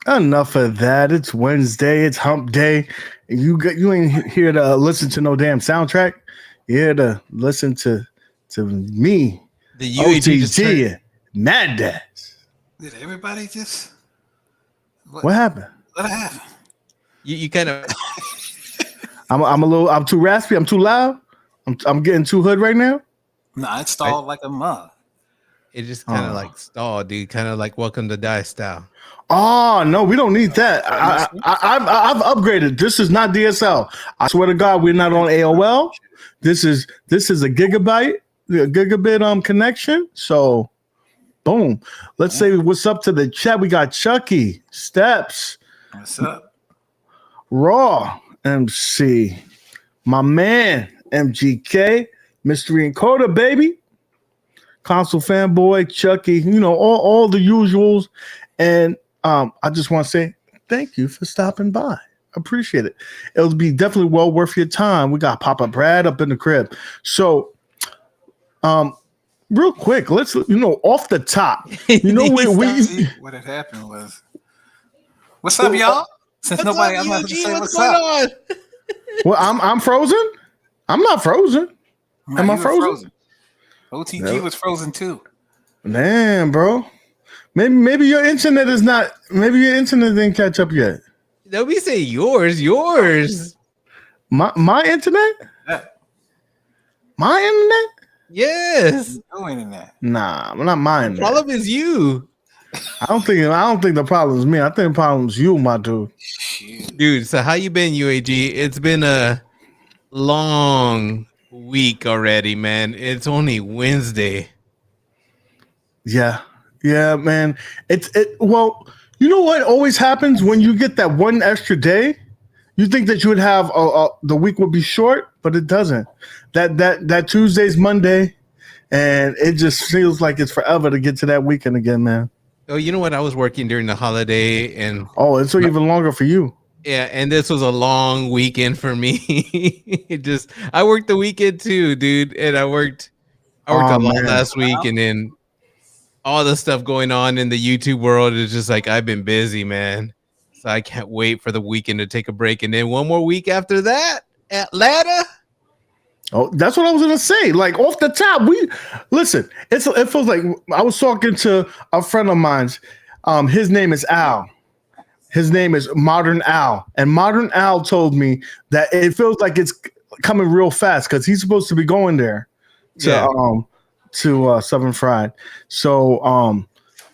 Enough of that. It's Wednesday. It's Hump Day. You ain't here to listen to no damn soundtrack. You're here to listen to me, The UAG just OTG, Maddads. Did everybody just? What happened? What happened? You kind of. I'm too raspy. I'm too loud. I'm getting too hood right now. Nah, it stalled like a mug. It just kind of like stalled, dude. Kind of like Welcome to Die style. Oh no, we don't need that. I've upgraded. This is not DSL. I swear to God, we're not on AOL. This is a gigabit connection. So, boom. Let's say what's up to the chat. We got Chucky, Steps. What's up? Raw MC, my man MGK, Mystery Encoder, baby. Console fanboy, Chucky, all the usuals. And I just want to say thank you for stopping by. Appreciate it. It'll be definitely well worth your time. We got Papa Brad up in the crib. So, real quick, let's off the top. What had happened was, what's up, y'all? Since nobody, I'm not going to say what's up. Well, I'm frozen. I'm not frozen. Am I frozen? OTG was frozen too. Damn, bro. Maybe your internet is not. Maybe your internet didn't catch up yet. Don't be say yours. My internet. Yeah. My internet. Yes. No internet. Nah, not mine. The problem is you. I don't think the problem is me. I think the problem is you, my dude. Dude, so how you been, UAG? It's been a long week already, man. It's only Wednesday. Yeah, man. Well, you know what always happens when you get that one extra day? You think that you would have the week would be short, but it doesn't. That Tuesday's Monday, and it just feels like it's forever to get to that weekend again, man. Oh, you know what? I was working during the holiday, and it's even longer for you. Yeah, and this was a long weekend for me. I worked the weekend too, dude, and I worked a lot last week, and then all the stuff going on in the YouTube world is just like I've been busy, man. So I can't wait for the weekend to take a break, and then one more week after that, Atlanta. Oh, that's what I was gonna say. Like off the top, it feels like I was talking to a friend of mine's. His name is Al. His name is Modern Al, and Modern Al told me that it feels like it's coming real fast because he's supposed to be going there to Southern Fried. So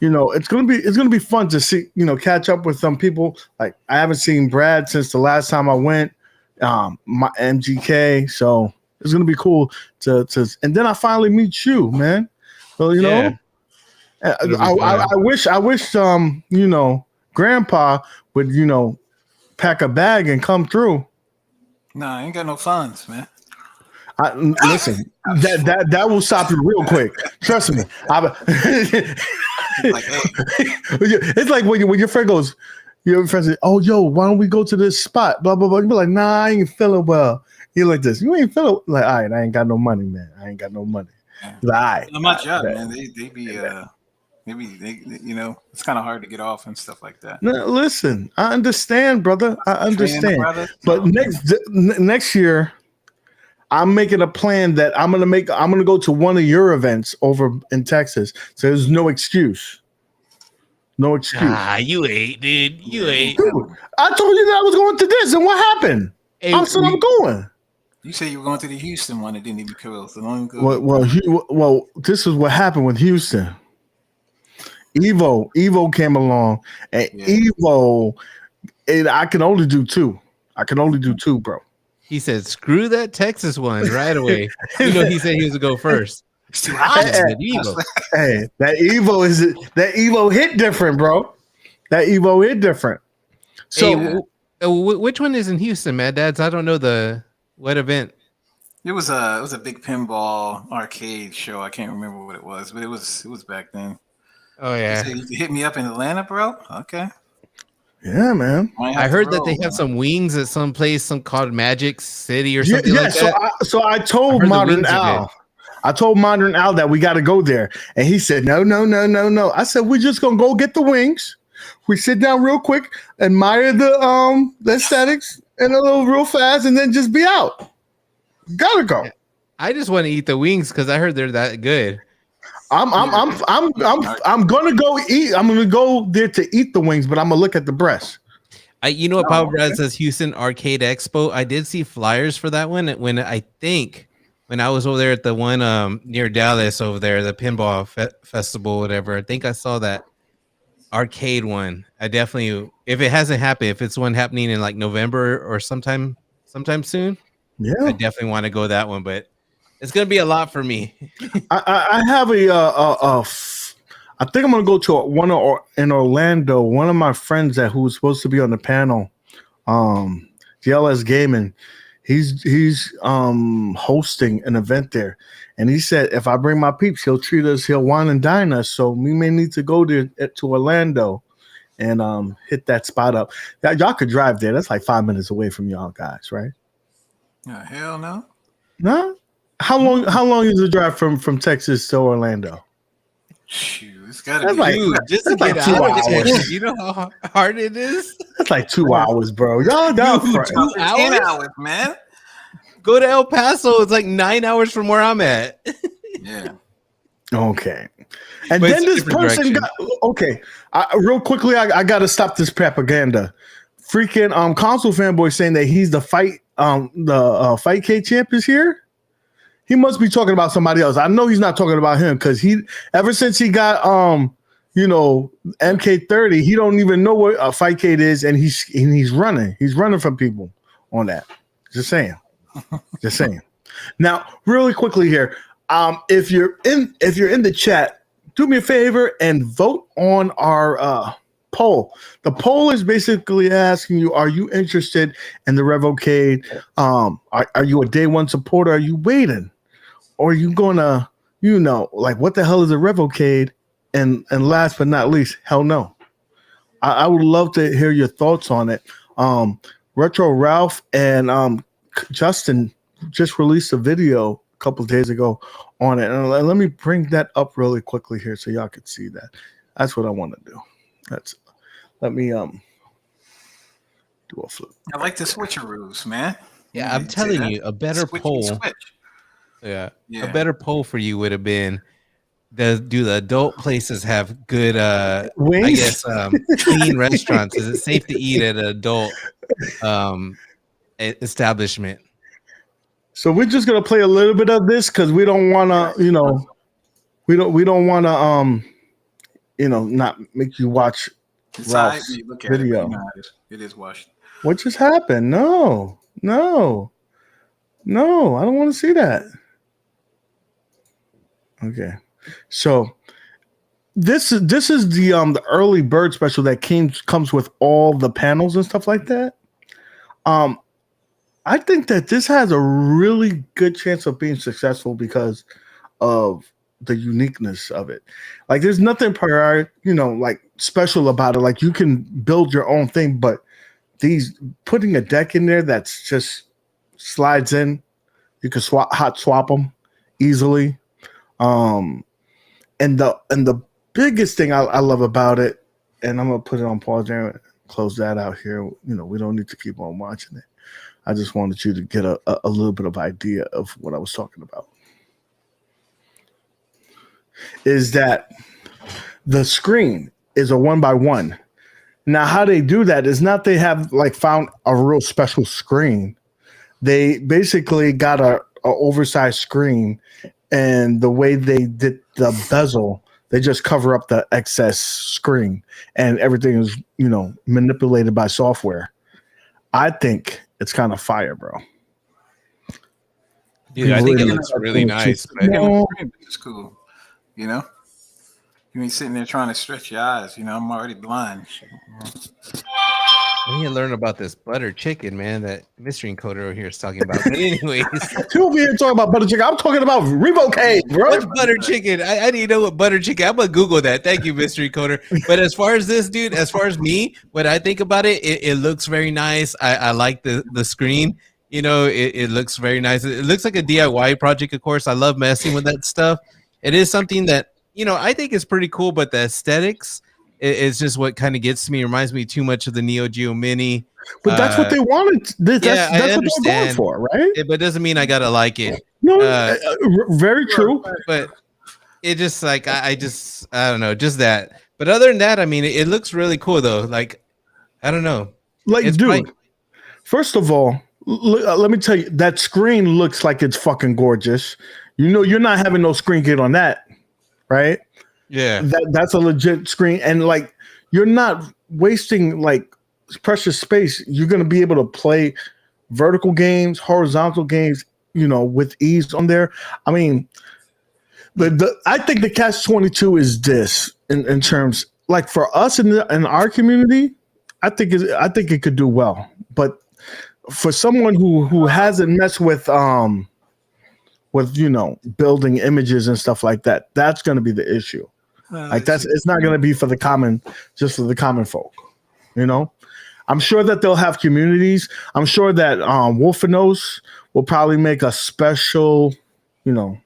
it's gonna be fun to see catch up with some people. Like I haven't seen Brad since the last time I went. My MGK, so it's gonna be cool to and then I finally meet you, man. So I wish Grandpa would pack a bag and come through. Nah, I ain't got no funds, man. Listen, that will stop you real quick. Trust me. It's like when your friend goes, your friend says, "Oh, yo, why don't we go to this spot?" Blah blah blah. You be like, "Nah, I ain't feeling well." You're like this. You ain't feeling like, all right. I ain't got no money, man. I ain't got no money. Like, all right. My job, man. They be maybe they it's kind of hard to get off and stuff like that. No, listen, I understand, brother. I understand. But next year, I'm making a plan that I'm gonna go to one of your events over in Texas. So there's no excuse. No excuse. You ain't, dude. You ain't. Dude, I told you that I was going to this, and what happened? Hey, I said I'm going. You say you were going to the Houston one. It didn't even kill. So don't go. Well, this is what happened with Houston. Evo came along, and Evo, I can only do two. Bro. He said, "Screw that Texas one right away." He said he was to go first. It's too hot. Hey, that Evo hit different, bro. That Evo hit different. So, which one is in Houston, Maddads? I don't know what event. It was a big pinball arcade show. I can't remember what it was, but it was back then. Oh yeah. You can hit me up in Atlanta, bro. Okay. Yeah, man. I heard that they have some wings at some place, some called Magic City or something like that. So I told Modern Al. I told Modern Al that we got to go there, and he said no. I said we're just gonna go get the wings. We sit down real quick, admire the aesthetics, and a little real fast, and then just be out. Gotta go. I just want to eat the wings because I heard they're that good. I'm gonna go eat. I'm gonna go there to eat the wings, but I'm gonna look at the breast. You know what Papa Brad says? Houston Arcade Expo. I did see flyers for that one when I was over there at the one near Dallas over there, the pinball festival, whatever. I think I saw that arcade one. I definitely, if it hasn't happened, if it's one happening in like November or sometime soon, I definitely want to go that one. But it's gonna be a lot for me. I have I think I'm gonna go to one in Orlando. One of my friends who was supposed to be on the panel, DLS Gaming, he's hosting an event there, and he said if I bring my peeps, he'll wine and dine us. So we may need to go there to Orlando and hit that spot up. Y'all could drive there. That's like 5 minutes away from y'all guys, right? Hell no. No. How long is the drive from Texas to Orlando? Shoot, it's gotta be just to get out of Texas. You know how hard it is. That's like 2 hours, bro. Y'all down for 2 hours, man. Go to El Paso. It's like 9 hours from where I'm at. Yeah. Okay. And then this person got okay. Real quickly, I got to stop this propaganda. Freaking console fanboy saying that he's the Fightcade champ is here. He must be talking about somebody else. I know he's not talking about him because ever since he got MK30, he don't even know what a Fightcade is, and he's running. He's running from people on that. Just saying. Just saying. Now, really quickly here, if you're in the chat, do me a favor and vote on our poll. The poll is basically asking you, are you interested in the Revocade? Are you a day one supporter? Are you waiting? Or are you gonna, like, what the hell is a Revocade? And last but not least, hell no. I would love to hear your thoughts on it. Retro Ralph and Justin just released a video a couple of days ago on it. And let me bring that up really quickly here so y'all can see that. That's what I want to do. Let me do a flip. I like the switcheroos, man. Yeah, I'm telling you, a better poll. Yeah, a better poll for you would have been: do the adult places have good, wings? I guess, clean restaurants? Is it safe to eat at an adult establishment? So we're just gonna play a little bit of this because we don't want to, we don't want to, not make you watch Ralph's video. It is washed. What just happened? No, I don't want to see that. Okay, so this is the early bird special that comes with all the panels and stuff like that. I think that this has a really good chance of being successful because of the uniqueness of it. Like, there's nothing like special about it. Like, you can build your own thing, but putting a deck in there that's just slides in, you can hot swap them easily. And the biggest thing I love about it, and I'm gonna put it on pause there and close that out here. We don't need to keep on watching it. I just wanted you to get a little bit of idea of what I was talking about. Is that the screen is a 1x1. Now, how they do that is not they have found a real special screen. They basically got a oversized screen, and the way they did the bezel, they just cover up the excess screen, and everything is manipulated by software. I think it's kind of fire, bro. Dude, I think it looks really nice. It's cool. You ain't sitting there trying to stretch your eyes. I'm already blind. I need to learn about this butter chicken, man, that mystery encoder over here is talking about. But anyways, you over here talking about butter chicken. I'm talking about Revocade, bro. What's butter chicken? I need to know what butter chicken. I'm gonna Google that. Thank you, mystery encoder. But as far as this, dude, as far as me, what I think about it looks very nice. I like the screen. It looks very nice. It looks like a DIY project, of course. I love messing with that stuff. It is something that I think is pretty cool, but the aesthetics it's just what kind of gets me. It reminds me too much of the Neo Geo Mini. But that's what they wanted. That's what they're going for, right? But it doesn't mean I gotta like it. No, very true. But it just like I don't know, just that. But other than that, I mean, it looks really cool though. Like I don't know, like dude. First of all, let me tell you, that screen looks like it's fucking gorgeous. You know, you're not having no screen kit on that, right? Yeah, that's a legit screen, and like you're not wasting like precious space. You're gonna be able to play vertical games, horizontal games, you know, with ease on there. I mean, I think the catch-22 is this in terms like for us in our community. I think it could do well, but for someone who hasn't messed with you know, building images and stuff like that, that's going to be the issue. Like it's not going to be for the common folk, you know. I'm sure that they'll have communities. I'm sure that Wolfenos will probably make a special, you know,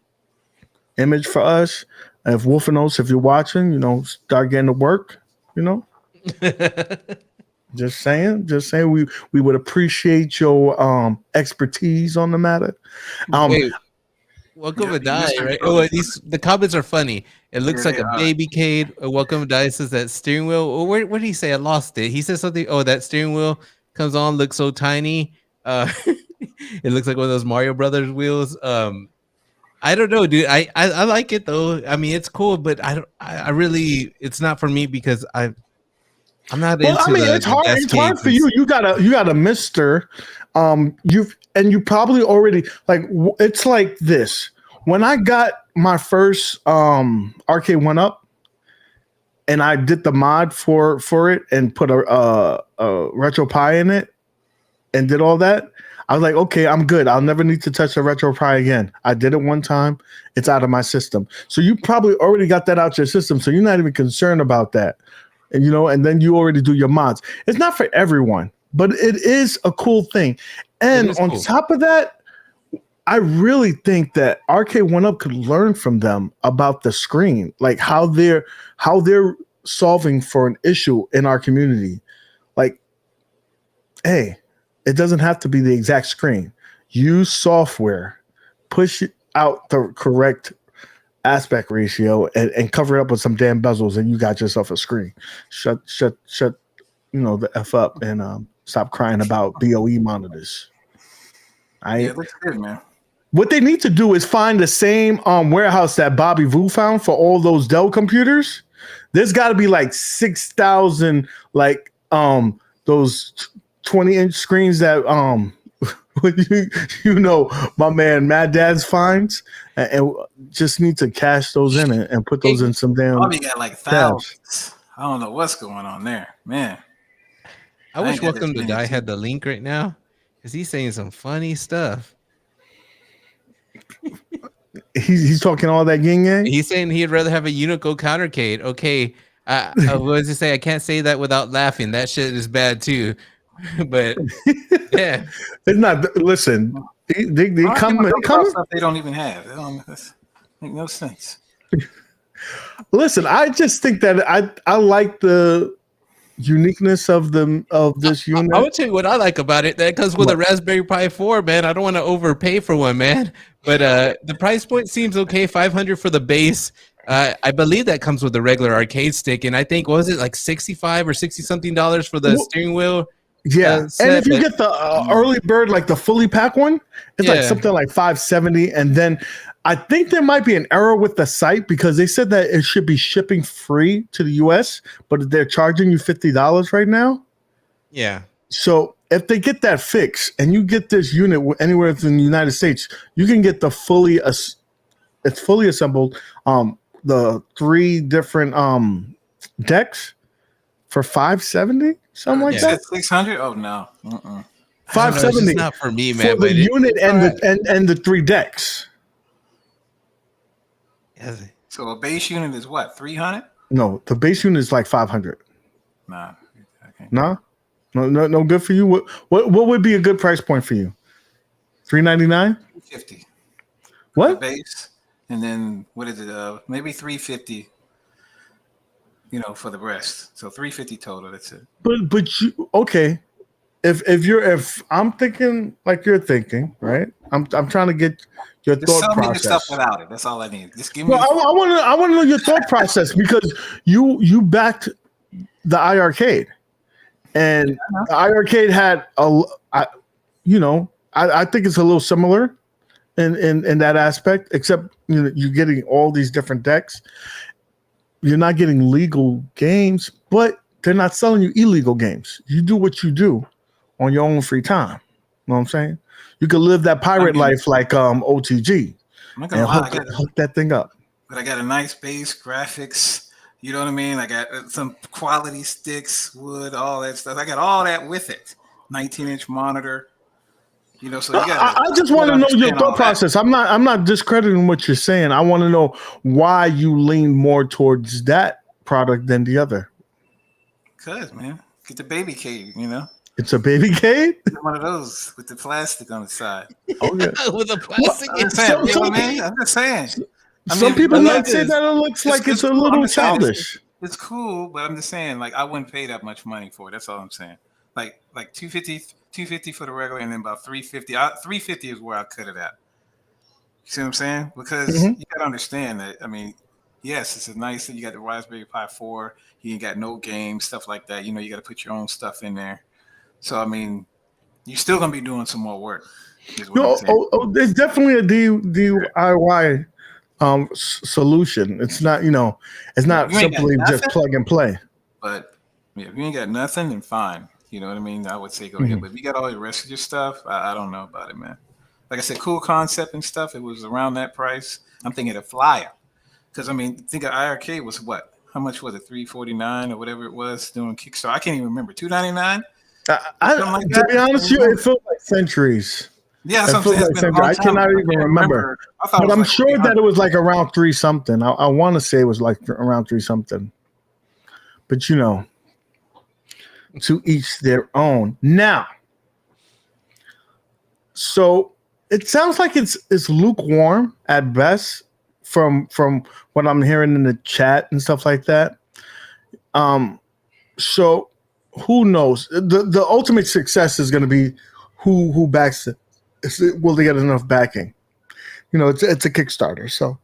image for us. And if Wolfenos, if you're watching, you know, start getting to work, you know. Just saying, we would appreciate your expertise on the matter. Wait, welcome to Die, right? Oh, the comments are funny. It looks like a baby cade. Welcome to Die says that steering wheel. Oh, where did he say? I lost it. He said something. Oh, that steering wheel comes on, looks so tiny. It looks like one of those Mario Brothers wheels. I don't know, dude. I like it though. I mean, it's cool, but I really, it's not for me because I'm not into. I mean, it's hard. It's hard for you. You got a Mister. You probably already like. It's like this. When I got my first arcade 1-up, and I did the mod for it and put a RetroPie in it, and did all that. I was like, okay, I'm good. I'll never need to touch a RetroPie again. I did it one time. It's out of my system. So you probably already got that out your system. So you're not even concerned about that. And, you know, and then you already do your mods. It's not for everyone, but it is a cool thing. And on top of that, I really think that Arcade 1-Up could learn from them about the screen, like how they're solving for an issue in our community. Like, hey, it doesn't have to be the exact screen. Use software, push out the correct aspect ratio, and cover it up with some damn bezels, and you got yourself a screen. Shut, you know, the F up and stop crying about BOE monitors. Yeah, it looks good, man. What they need to do is find the same warehouse that Bobby Vu found for all those Dell computers. There's got to be like 6,000 like those 20-inch screens that you know my man Maddads finds, and just need to cash those in and put those in some damn. Bobby got like thousands. I don't know what's going on there, man. I wish Welcome to Die had the link right now because he's saying some funny stuff. He's talking all that yin yang. He's saying he'd rather have a Unico countercade. Okay, what does he say? I can't say that without laughing. That shit is bad too. But yeah, it's not. Listen, they come. Stuff they don't even have. It don't make no sense. Listen, I just think that I like the uniqueness of this unit. I would tell you what I like about it. That comes with a Raspberry Pi 4, man. I don't want to overpay for one, man. But the price point seems okay. $500 for the base. I believe that comes with the regular arcade stick, and I think was it like $65 or $60 something for the steering wheel. Yeah, and if you get the early bird, like the fully packed one, it's like something like $570. And then I think there might be an error with the site because they said that it should be shipping free to the US, but they're charging you $50 right now. Yeah. So if they get that fixed and you get this unit anywhere in the United States, you can get the it's fully assembled, the 3 different decks for $570. Something like that. 600? Oh no. 570. It's not for me, man. For the unit and the 3 decks. So a base unit is what? 300? No, the base unit is like 500. Nah. Okay. Nah? No good for you. What would be a good price point for you? $399? $350. What? The base, and then what is it? Maybe $350. for the rest. So 350 total. That's it. But you okay? If I'm thinking like you're thinking, right? I'm trying to get your Just thought sell me the stuff process. without it. That's all I need. Just give me. Well, I want to know your thought process because you backed the iiRcade, and the iiRcade had I think it's a little similar in that aspect, except you're getting all these different decks. You're not getting legal games, but they're not selling you illegal games. You do what you do on your own free time. You know what I'm saying? You can live that pirate life like OTG I'm not and gonna lie, hook that thing up. but I got a nice base graphics. You know what I mean? I got some quality sticks, wood, all that stuff. I got all that with it. 19-inch monitor. So you got. I just want to know your thought process. I'm not discrediting what you're saying. I want to know why you lean more towards that product than the other. Cause man, get the baby cave. It's a baby cave. One of those with the plastic on the side. Oh yeah, with the plastic. I'm just saying. Some people might say that it looks like it's a little childish. It's cool, but I'm just saying, like, I wouldn't pay that much money for it. That's all I'm saying. Like 250 for the regular, and then about 350. 350 is where I cut it at. You see what I'm saying? Because you gotta understand that. I mean, yes, it's a nice. You got the Raspberry Pi 4. You got no games, stuff like that. You got to put your own stuff in there. So I mean, you're still gonna be doing some more work. There's definitely a DIY solution. It's not, it's not simply just plug and play. But if you ain't got nothing, then fine. You know what I mean? I would say go ahead. But if you got all the rest of your stuff, I don't know about it, man. Like I said, cool concept and stuff. It was around that price. I'm thinking a flyer. Because, I mean, think of iiRcade was what? How much was it? $349 or whatever it was doing Kickstarter. I can't even remember. $299? To be honest with you, it feels like centuries. Yeah, that's what I'm saying. I cannot even remember. But I'm sure that it was like around 3 something. I want to say it was like around 3 something. But to each their own. Now, so it sounds like it's lukewarm at best from what I'm hearing in the chat and stuff like that. So who knows? The ultimate success is going to be who backs it. Will they get enough backing? It's a Kickstarter, so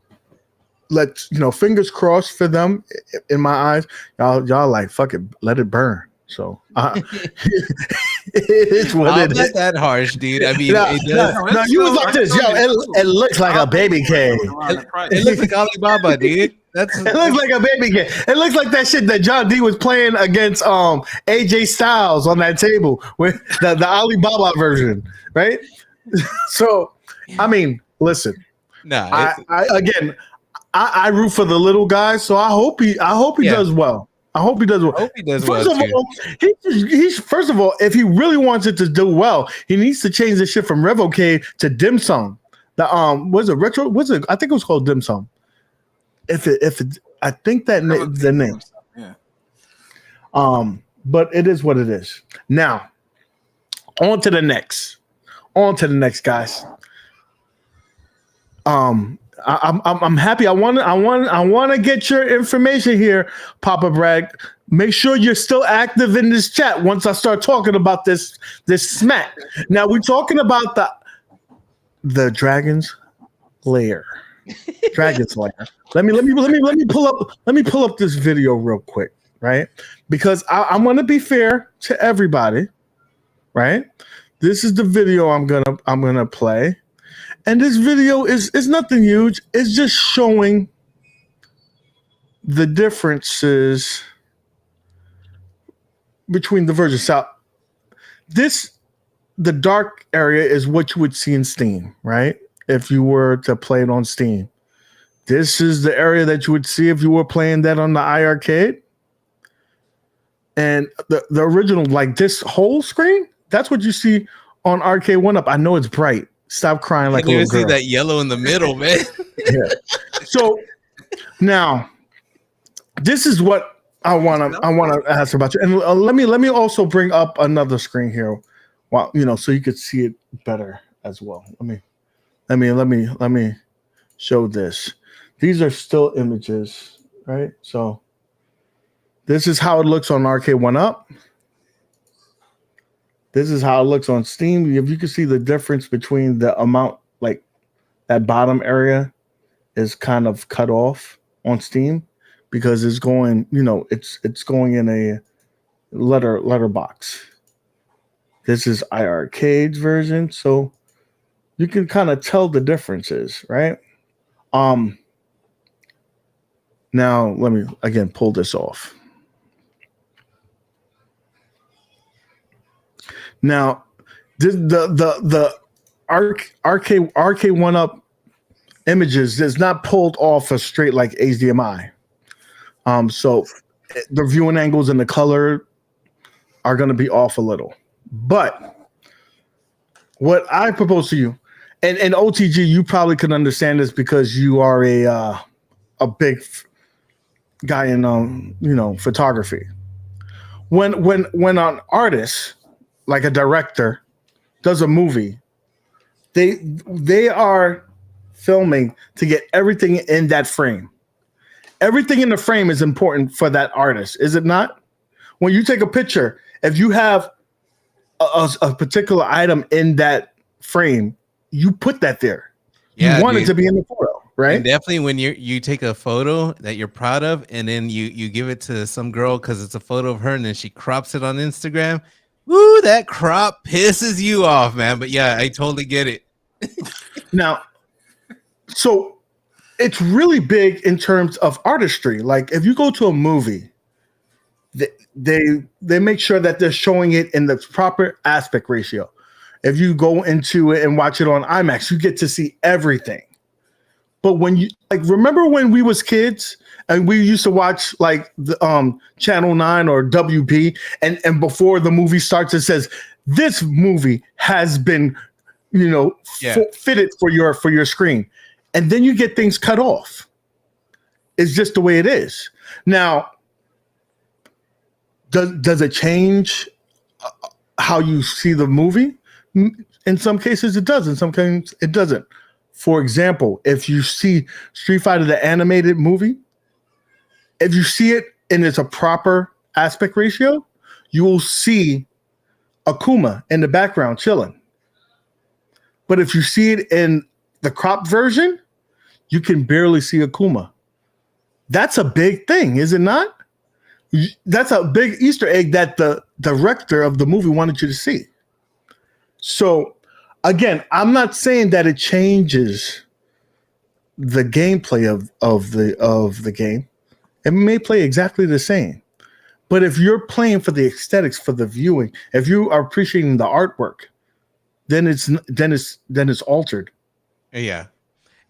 let's fingers crossed for them. In my eyes, y'all like fuck it, let it burn. So it's what it is. Not that harsh, dude. I mean, no, you was like this, yo. It looks like a baby cave. It looks like Alibaba, dude. It looks like a baby cave. It looks like that shit that John D was playing against AJ Styles on that table with the Alibaba version, right? So, I mean, listen. I root for the little guy, so I hope he does well. I hope he does well. First of all, if he really wants it to do well, he needs to change the shit from Revocade to Dim Sum. The was it retro? Was it? I think it was called Dim Sum. I think that the name. Yeah. But it is what it is. Now, on to the next, guys. I'm happy. I want to get your information here, Papa Bragg. Make sure you're still active in this chat once I start talking about this smack. Now we're talking about the Dragon's Lair. Dragon's Lair. Let me pull up this video real quick, right? Because I'm gonna be fair to everybody, right? This is the video I'm gonna play. And this video is nothing huge. It's just showing the differences between the versions. So the dark area is what you would see in Steam, right? If you were to play it on Steam. This is the area that you would see if you were playing that on the iiRcade. And the original, like this whole screen, that's what you see on Arcade 1-Up. I know it's bright. Stop crying like a little girl. See that yellow in the middle, man. Yeah. So now, this is what I want to ask about you. And let me also bring up another screen here, so you could see it better as well. Let me show this. These are still images, right? So This is how it looks on Arcade 1-Up. This is how it looks on Steam. If you can see the difference between the amount, like that bottom area is kind of cut off on Steam because it's going, it's going in a letterbox. This is iiRcade's version, so you can kind of tell the differences, right? Now let me again pull this off. Now, the arcade 1-Up images is not pulled off a straight like HDMI. So the viewing angles and the color are going to be off a little. But what I propose to you, and OTG, you probably can understand this because you are a big guy in photography. When an artist, like a director, does a movie, they are filming to get everything in that frame. Everything in the frame is important for that artist, is it not? When you take a picture, if you have a particular item in that frame, you put that there. Yeah, you want it to be in the photo, right? And definitely when you take a photo that you're proud of and then you give it to some girl because it's a photo of her and then she crops it on Instagram. Woo, that crop pisses you off, man. But yeah, I totally get it. Now, so it's really big in terms of artistry. Like if you go to a movie, they make sure that they're showing it in the proper aspect ratio. If you go into it and watch it on IMAX, you get to see everything. But when you remember when we was kids and we used to watch like the Channel 9 or WB, and before the movie starts, it says this movie has been, fitted for your screen, and then you get things cut off. It's just the way it is. Now, does it change how you see the movie? In some cases, it does. In some cases, it doesn't. For example, if you see Street Fighter, the animated movie, if you see it in its a proper aspect ratio, you will see Akuma in the background chilling. But if you see it in the crop version, you can barely see Akuma. That's a big thing, is it not? That's a big Easter egg that the director of the movie wanted you to see. So, again, I'm not saying that it changes the gameplay of the game. It may play exactly the same. But if you're playing for the aesthetics, for the viewing, if you are appreciating the artwork, then it's altered. Yeah.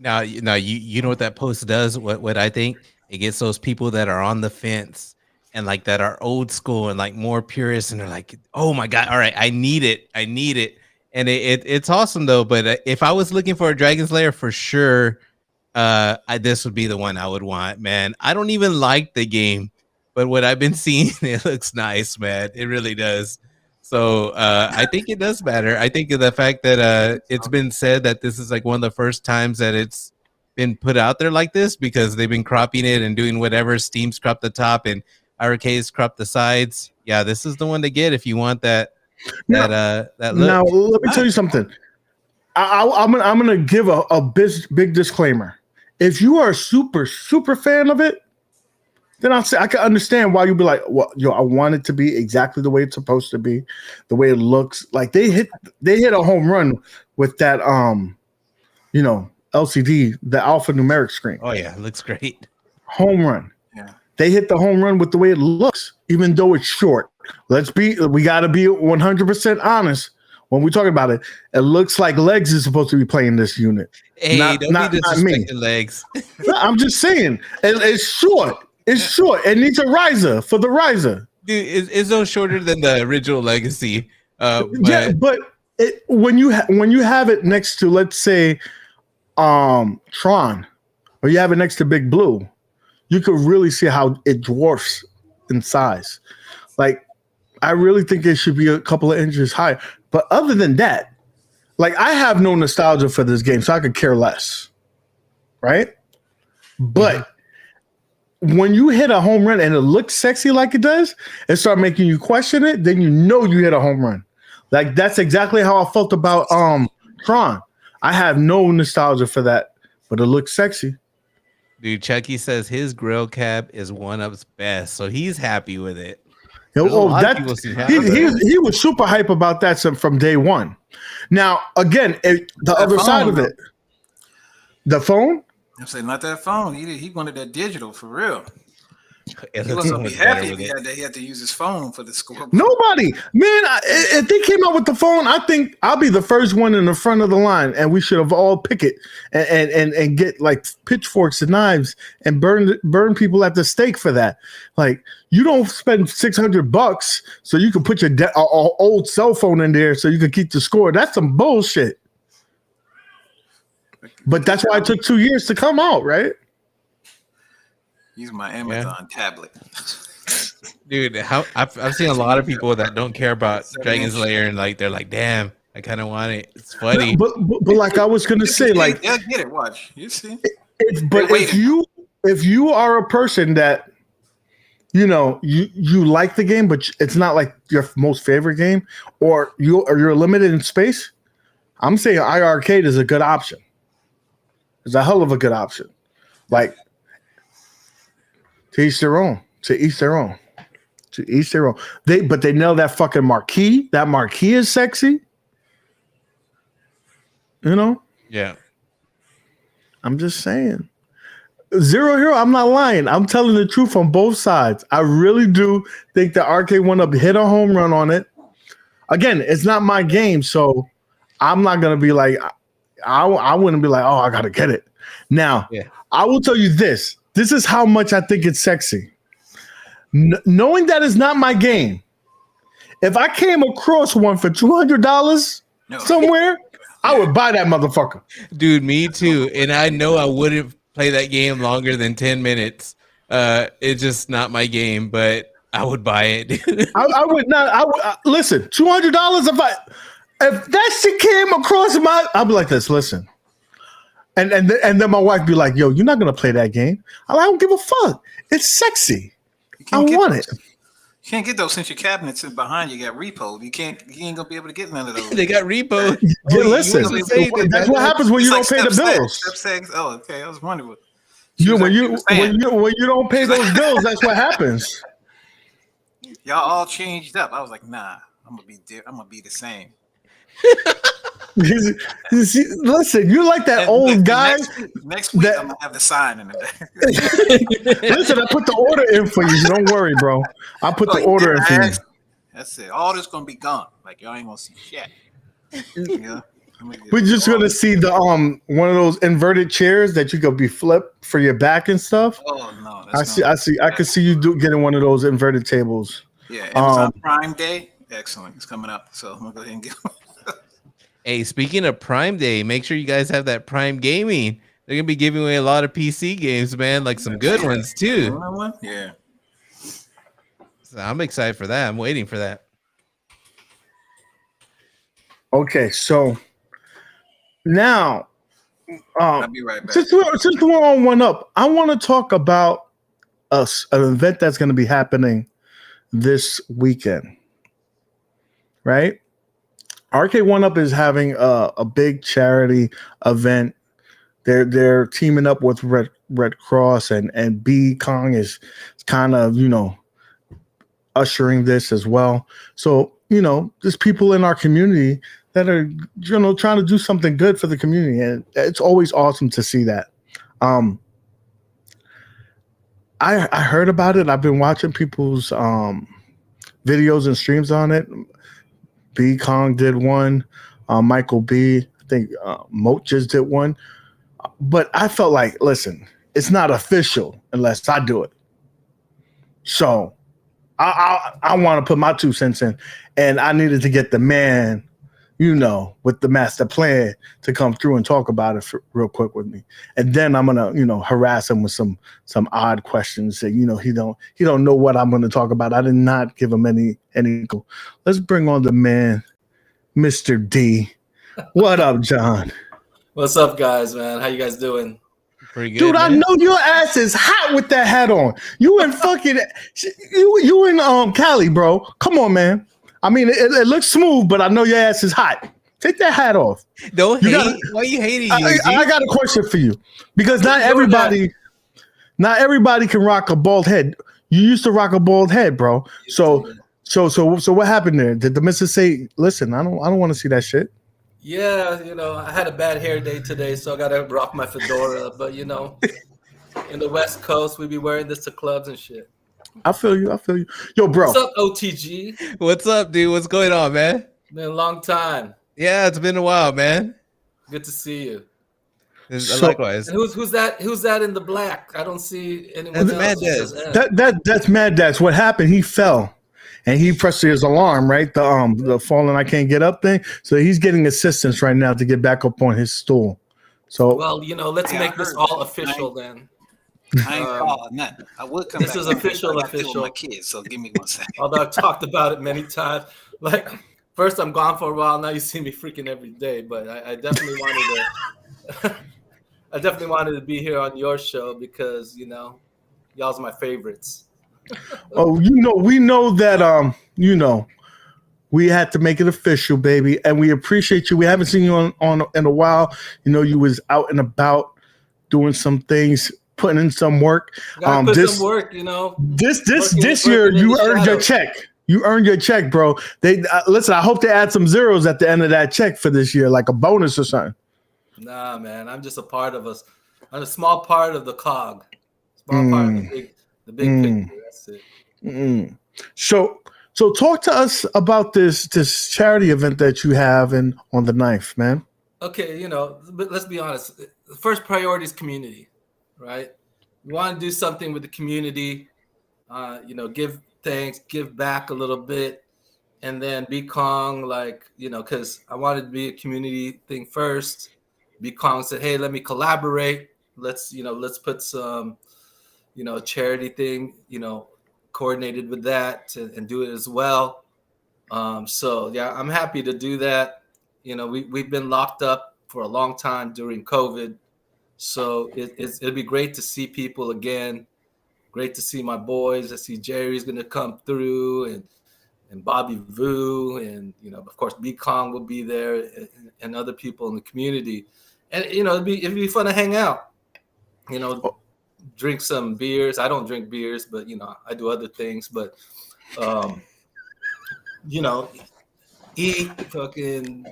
Now you know what that post does? What I think? It gets those people that are on the fence and like that are old school and like more purists, and they're like, oh my God, all right, I need it. And it's awesome though. But if I was looking for a Dragon's Lair for sure, this would be the one I would want, man. I don't even like the game, but what I've been seeing, it looks nice, man. It really does. So I think it does matter. I think of the fact that it's been said that this is like one of the first times that it's been put out there like this, because they've been cropping it and doing whatever. Steam's cropped the top and iiRcade's cropped the sides. Yeah, this is the one to get if you want that look. Now let me tell you something. I'm gonna give a big disclaimer. If you are a super fan of it, then I'll say I can understand why you'd be like, well, I want it to be exactly the way it's supposed to be, the way it looks. Like they hit a home run with that LCD, the alphanumeric screen. Oh yeah, it looks great. Home run. Yeah. They hit the home run with the way it looks, even though it's short. We got to be 100% honest when we talk about it. It looks like Legs is supposed to be playing this unit. Hey, don't be disrespecting Legs. I'm just saying, it's short. It's short. It needs a riser for the riser. Dude, it's no shorter than the original Legacy. Yeah, but when you have it next to, let's say, Tron, or you have it next to Big Blue, you could really see how it dwarfs in size. Like, I really think it should be a couple of inches higher. But other than that, like, I have no nostalgia for this game, so I could care less. Right? But when you hit a home run and it looks sexy like it does, and start making you question it, then you know you hit a home run. Like that's exactly how I felt about Tron. I have no nostalgia for that, but it looks sexy. Dude, Chucky says his grill cap is 1UP's best, so he's happy with it. He was super hype about that from day one. Now, again, the other side of it, the phone. I'm saying not that phone. He wanted that digital for real. He wasn't be happy if he had to use his phone for the score. Nobody, man. If they came out with the phone, I think I'll be the first one in the front of the line, and we should have all pick it and get like pitchforks and knives and burn people at the stake for that. Like you don't spend $600 so you can put your old cell phone in there so you can keep the score. That's some bullshit. But that's why it took 2 years to come out, right? Use my Amazon tablet. Dude, I've seen a lot of people that don't care about Dragon's Lair and like they're like, damn, I kind of want it. It's funny. But like I was gonna say, like they'll get it. Watch, you see. If you are a person that you like the game, but it's not like your most favorite game, or you're limited in space, I'm saying iiRcade is a good option. It's a hell of a good option. Like. To each their own. But they nail that fucking marquee. That marquee is sexy. You know? Yeah. I'm just saying. Zero Hero, I'm not lying. I'm telling the truth on both sides. I really do think the Arcade 1UP hit a home run on it. Again, it's not my game, so I'm not going to be like, I wouldn't be like, oh, I got to get it. Now, I will tell you this. This is how much I think it's sexy. Knowing that it's not my game, if I came across one for $200 somewhere, I would buy that motherfucker. Dude, me too. And I know I wouldn't play that game longer than 10 minutes. It's just not my game, but I would buy it. I would not. Listen, $200 if that shit came across I'd be like this. Listen. And then my wife be like, yo, you're not going to play that game. I don't give a fuck. It's sexy. I want it. You can't get those since your cabinets is behind you got repo. You ain't going to be able to get none of those. They got repo. Listen, that's what happens when you don't pay the bills. Oh, okay. I was wondering. When you don't pay those bills, that's what happens. Y'all all changed up. I was like, nah, I'm going to be the same. Listen, you're like that old guy. Next week, I'm gonna have the sign in the back. Listen, I put the order in for you. Don't worry, bro. I put the order in for you. That's it. All this gonna be gone. Like y'all ain't gonna see shit. Yeah. We're just gonna see the one of those inverted chairs that you could be flipped for your back and stuff. Oh no! I can see you getting one of those inverted tables. Yeah, Amazon Prime Day. Excellent. It's coming up, so I'm gonna go ahead and get one. Hey, speaking of Prime Day, make sure you guys have that Prime Gaming. They're gonna be giving away a lot of PC games, man, like some good ones too. Yeah. So I'm excited for that. I'm waiting for that. Okay, so now, I'll be right back. Since we're on 1UP, I want to talk about an event that's going to be happening this weekend, right? Arcade 1UP is having a big charity event. They're teaming up with Red Cross and B Kong is kind of ushering this as well. So there's people in our community that are trying to do something good for the community, and it's always awesome to see that. I heard about it. I've been watching people's videos and streams on it. B Kong did one. Michael B. I think Moat just did one. But I felt like, listen, it's not official unless I do it. So I want to put my 2 cents in, and I needed to get the man, with the master plan to come through and talk about it real quick with me. And then I'm gonna, harass him with some odd questions that he don't know what I'm gonna talk about. I did not give him any. Let's bring on the man, Mr. D. What up, John? What's up, guys, man? How you guys doing? Pretty good, dude. I man. know your ass is hot with that hat on. You in fucking you in Cali, bro. Come on, man. I mean, it looks smooth, but I know your ass is hot. Take that hat off. Don't You hate. gotta- Why you hating? I got a question for you because not everybody can rock a bald head. You used to rock a bald head, bro. So what happened there? Did the missus say, "Listen, I don't want to see that shit"? Yeah, I had a bad hair day today, so I gotta rock my fedora. But in the West Coast, we be wearing this to clubs and shit. I feel you. Yo, bro. What's up, OTG? What's up, dude? What's going on, man? Been a long time. Yeah, it's been a while, man. Good to see you. Likewise. And who's that? Who's that in the black? I don't see anyone That's else. Maddads. That's Maddads. What happened? He fell, and he pressed his alarm, right? The falling I can't get up thing. So he's getting assistance right now to get back up on his stool. So well, let's make this all official then. I ain't calling nothing. I would come this back. Is official. My kids, so give me 1 second. Although I've talked about it many times. Like, first I'm gone for a while. Now you see me freaking every day. But I definitely wanted to. I definitely wanted to be here on your show because y'all's my favorites. oh, we know that we had to make it official, baby, and we appreciate you. We haven't seen you on in a while. You was out and about doing some things, putting in some work. Put some work, This year you earned your check. You earned your check, bro. They listen. I hope they add some zeros at the end of that check for this year, like a bonus or something. Nah, man, I'm just a part of us. I'm a small part of the cog. Small part of the big picture. That's it. So talk to us about this charity event that you have on the 9th, man. Okay, but let's be honest. The first priority is community, right? We want to do something with the community. Give thanks, give back a little bit, and then be Kong, because I wanted to be a community thing first. Be Kong said, "Hey, let me collaborate. Let's put some, a charity thing, coordinated with that and do it as well." So yeah, I'm happy to do that. We've been locked up for a long time during COVID, so it'll be great to see people again. Great to see my boys. I see Jerry's gonna come through and Bobby Vu and of course B Kong will be there and other people in the community. And it'd be fun to hang out. Drink some beers. I don't drink beers, but I do other things. But eat, fucking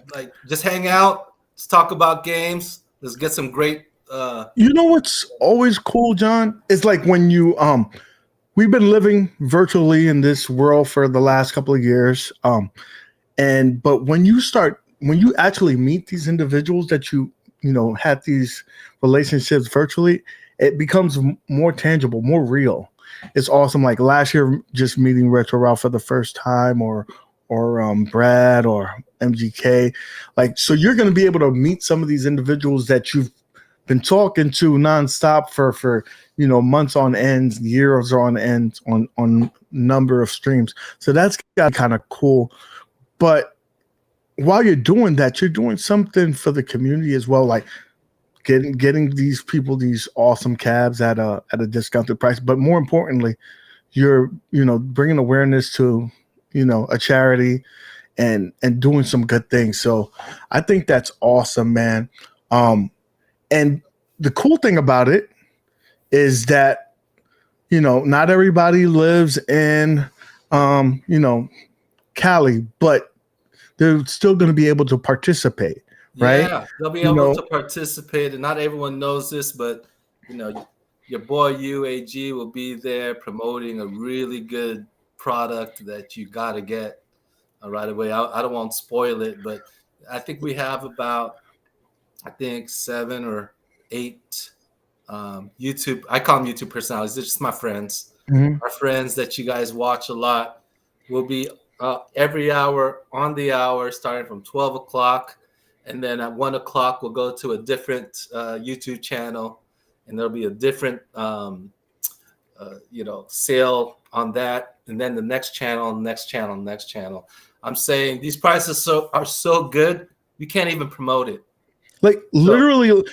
just hang out. Let's talk about games. Let's get some great. What's always cool, John? Is like when you we've been living virtually in this world for the last couple of years. But when you actually meet these individuals that you had these relationships virtually, it becomes more tangible, more real. It's awesome. Like last year, just meeting Retro Ralph for the first time, or Brad or MGK. So you're going to be able to meet some of these individuals that you've been talking to nonstop for months on end, years on end, on number of streams. So that's kind of cool. But while you're doing that, you're doing something for the community as well, like getting these people these awesome cabs at a discounted price. But more importantly, you're bringing awareness to a charity and doing some good things. So I think that's awesome, man. And the cool thing about it is that not everybody lives in Cali, but they're still going to be able to participate, right? Yeah, they'll be able to participate, and not everyone knows this, but your boy UAG will be there promoting a really good product that you got to get right away. I don't want to spoil it, but I think we have about 7 or 8 YouTube. I call them YouTube personalities. They're just my friends. Mm-hmm. Our friends that you guys watch a lot will be every hour on the hour, starting from 12 o'clock. And then at 1 o'clock, we'll go to a different YouTube channel, and there'll be a different, sale on that. And then the next channel. I'm saying these prices are so good, you can't even promote it. Literally,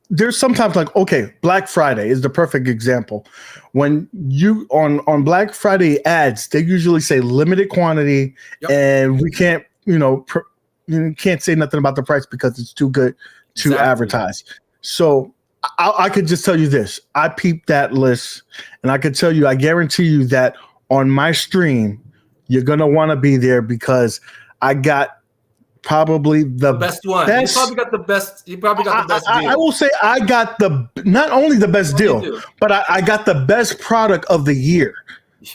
there's sometimes like, okay, Black Friday is the perfect example. When you on Black Friday ads, they usually say limited quantity, and we can't, you can't say nothing about the price because it's too good to advertise. So I could just tell you this: I peeped that list, and I could tell you, I guarantee you that on my stream, you're gonna want to be there because I got probably the best one. Best, you probably got the best. You probably got the best deal. I will say I got not only the best deal, but I got the best product of the year.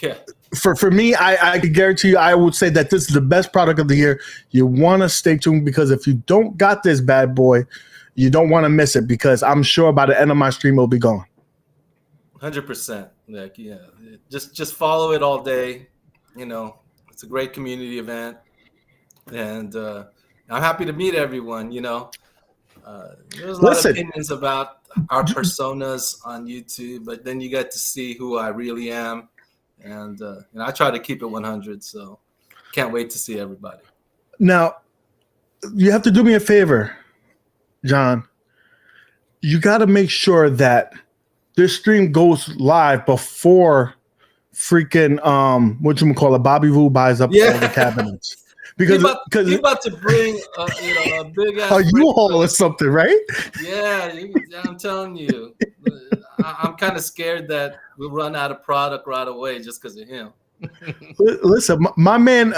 Yeah. For me, I can guarantee you, I would say that this is the best product of the year. You want to stay tuned because if you don't got this bad boy, you don't want to miss it because I'm sure by the end of my stream it'll be gone. 100%. Like, yeah, just follow it all day. It's a great community event, and I'm happy to meet everyone. There's a lot of opinions about our personas on YouTube, but then you get to see who I really am, and I try to keep it 100. So can't wait to see everybody. Now, you have to do me a favor, John. You got to make sure that this stream goes live before freaking Bobby Voo buys up all the cabinets. Because you're about to bring a big ass U-Haul or something, right? Yeah, I'm telling you, I'm kind of scared that we'll run out of product right away just because of him. Listen, my man,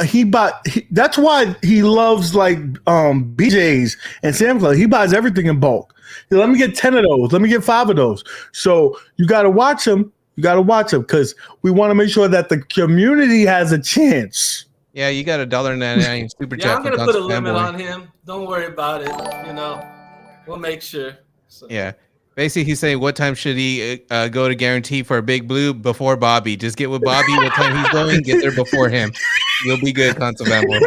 that's why he loves like BJ's and Sam Club. He buys everything in bulk. Let me get 10 of those. Let me get 5 of those. So you got to watch him. You got to watch him because we want to make sure that the community has a chance. Yeah, you got $1.99 super chat. I'm gonna put a limit on him. Don't worry about it. We'll make sure. So. Yeah, basically he's saying what time should he go to guarantee for a Big Blue before Bobby? Just get with Bobby what time he's going. Get there before him. You'll be good, Console Fanboy.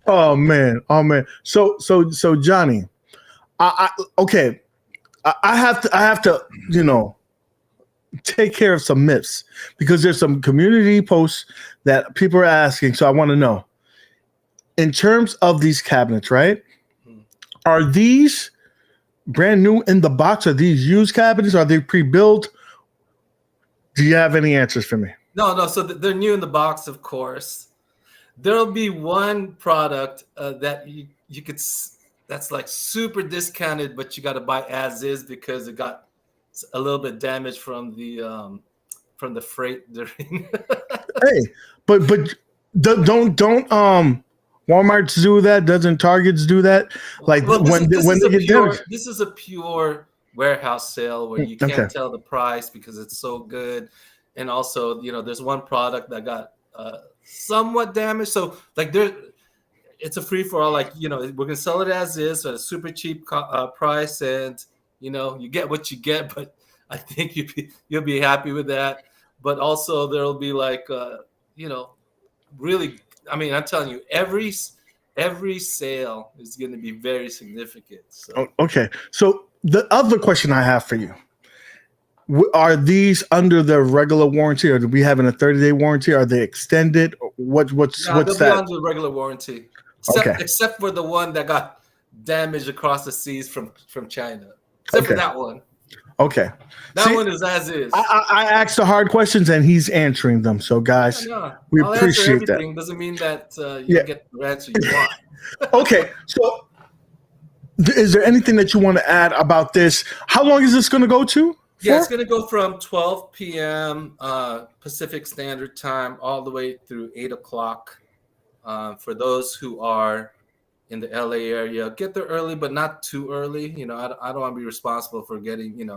Oh man. So Johnny, I have to take care of some myths because there's some community posts that people are asking. So I want to know, in terms of these cabinets, right? Are these brand new in the box? Are these used cabinets? Are they pre-built? Do you have any answers for me? No. So they're new in the box, of course. There'll be one product that you could that's like super discounted, but you got to buy as is because it got a little bit damaged from the freight during. Hey, but don't Walmart's do that? Doesn't Targets do that? Like when they get damaged. This is a pure warehouse sale where you can't tell the price because it's so good, and also there's one product that got somewhat damaged. So like it's a free for all. Like we're gonna sell it as is at a super cheap price, and you get what you get. But I think you'll be happy with that. But also there'll be like really. I mean, I'm telling you, every sale is going to be very significant. So. Okay. So the other question I have for you: are these under the regular warranty, or do we have a 30-day warranty? Are they extended? What's they'll that? Be under the regular warranty, except for the one that got damaged across the seas from China. Except for that one. Okay. That one is as is. I asked the hard questions and he's answering them. So guys, we appreciate that. Doesn't mean that you get the answer you want. Okay. So is there anything that you want to add about this? How long is this going to go to? Yeah, it's going to go from 12 p.m. Pacific Standard Time all the way through 8 o'clock. For those who are in the LA area, get there early, but not too early. I don't want to be responsible for getting,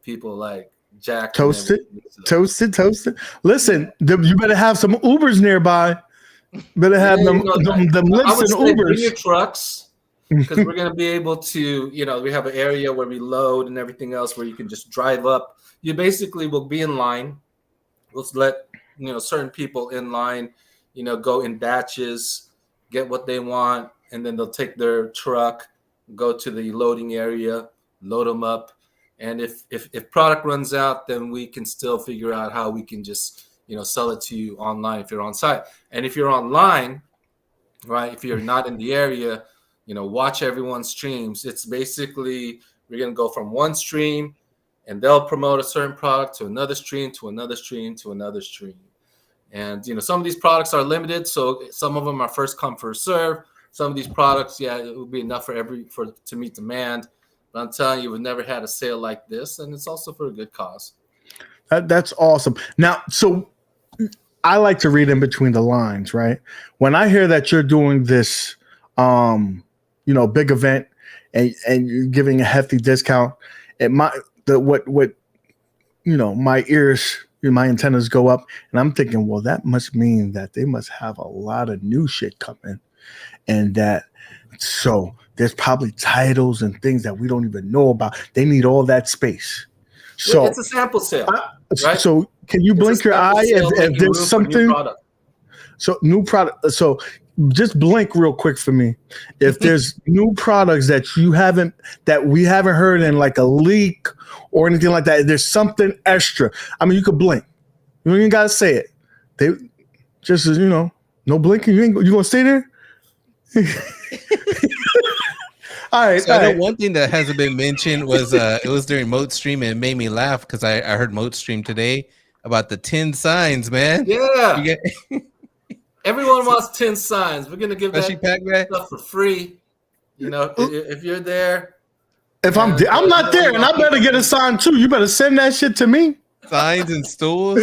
people like jacked. Toasted. Listen, you better have some Ubers nearby. Better have them lifts and Ubers. Bring your trucks because we're going to be able to, we have an area where we load and everything else where you can just drive up. You basically will be in line. We'll let, certain people in line, go in batches, get what they want. And then they'll take their truck, go to the loading area, load them up. And if product runs out, then we can still figure out how we can just, sell it to you online if you're on site. And if you're online, right, if you're not in the area, watch everyone's streams. It's basically we're going to go from one stream and they'll promote a certain product to another stream, to another stream, to another stream. And, some of these products are limited. So some of them are first come, first serve. Some of these products, it would be enough to meet demand. But I'm telling you, we've never had a sale like this. And it's also for a good cause. That's awesome. Now, so I like to read in between the lines, right? When I hear that you're doing this, big event and you're giving a hefty discount, my ears, my antennas go up, and I'm thinking, well, that must mean that they must have a lot of new shit coming, and so there's probably titles and things that we don't even know about. They need all that space. So it's a sample sale, right? So can you blink your eye if there's something? New product. So just blink real quick for me. If there's new products that we haven't heard in like a leak or anything like that, there's something extra. I mean, you could blink. You ain't gotta say it. They just no blinking. You gonna stay there? All right. So I know one thing that hasn't been mentioned was it was during Moat Stream, and it made me laugh because I heard Moat Stream today about the 10 signs, man. Yeah. Everyone wants 10 signs. We're gonna give that stuff for free. If you're there. If I'm not there, and I better get a sign too. You better send that shit to me. Signs and stools.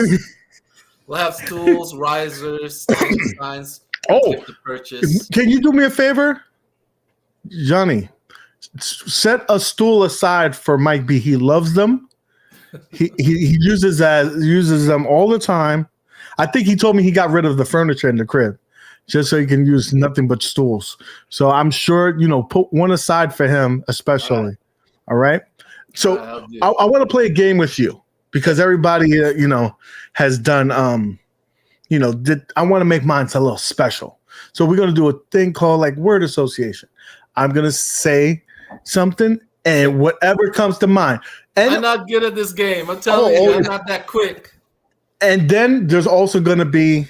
We'll have stools, risers, signs. To purchase. Can you do me a favor, Johnny? Set a stool aside for Mike B. He loves them. He uses them all the time. I think he told me he got rid of the furniture in the crib just so he can use nothing but stools. So I'm sure, put one aside for him, especially. All right. So I want to play a game with you because everybody, has done, I want to make mine a little special. So we're going to do a thing called like word association. I'm going to say something and whatever comes to mind. And I'm not good at this game. I'm telling you, I'm not that quick. And then there's also going to be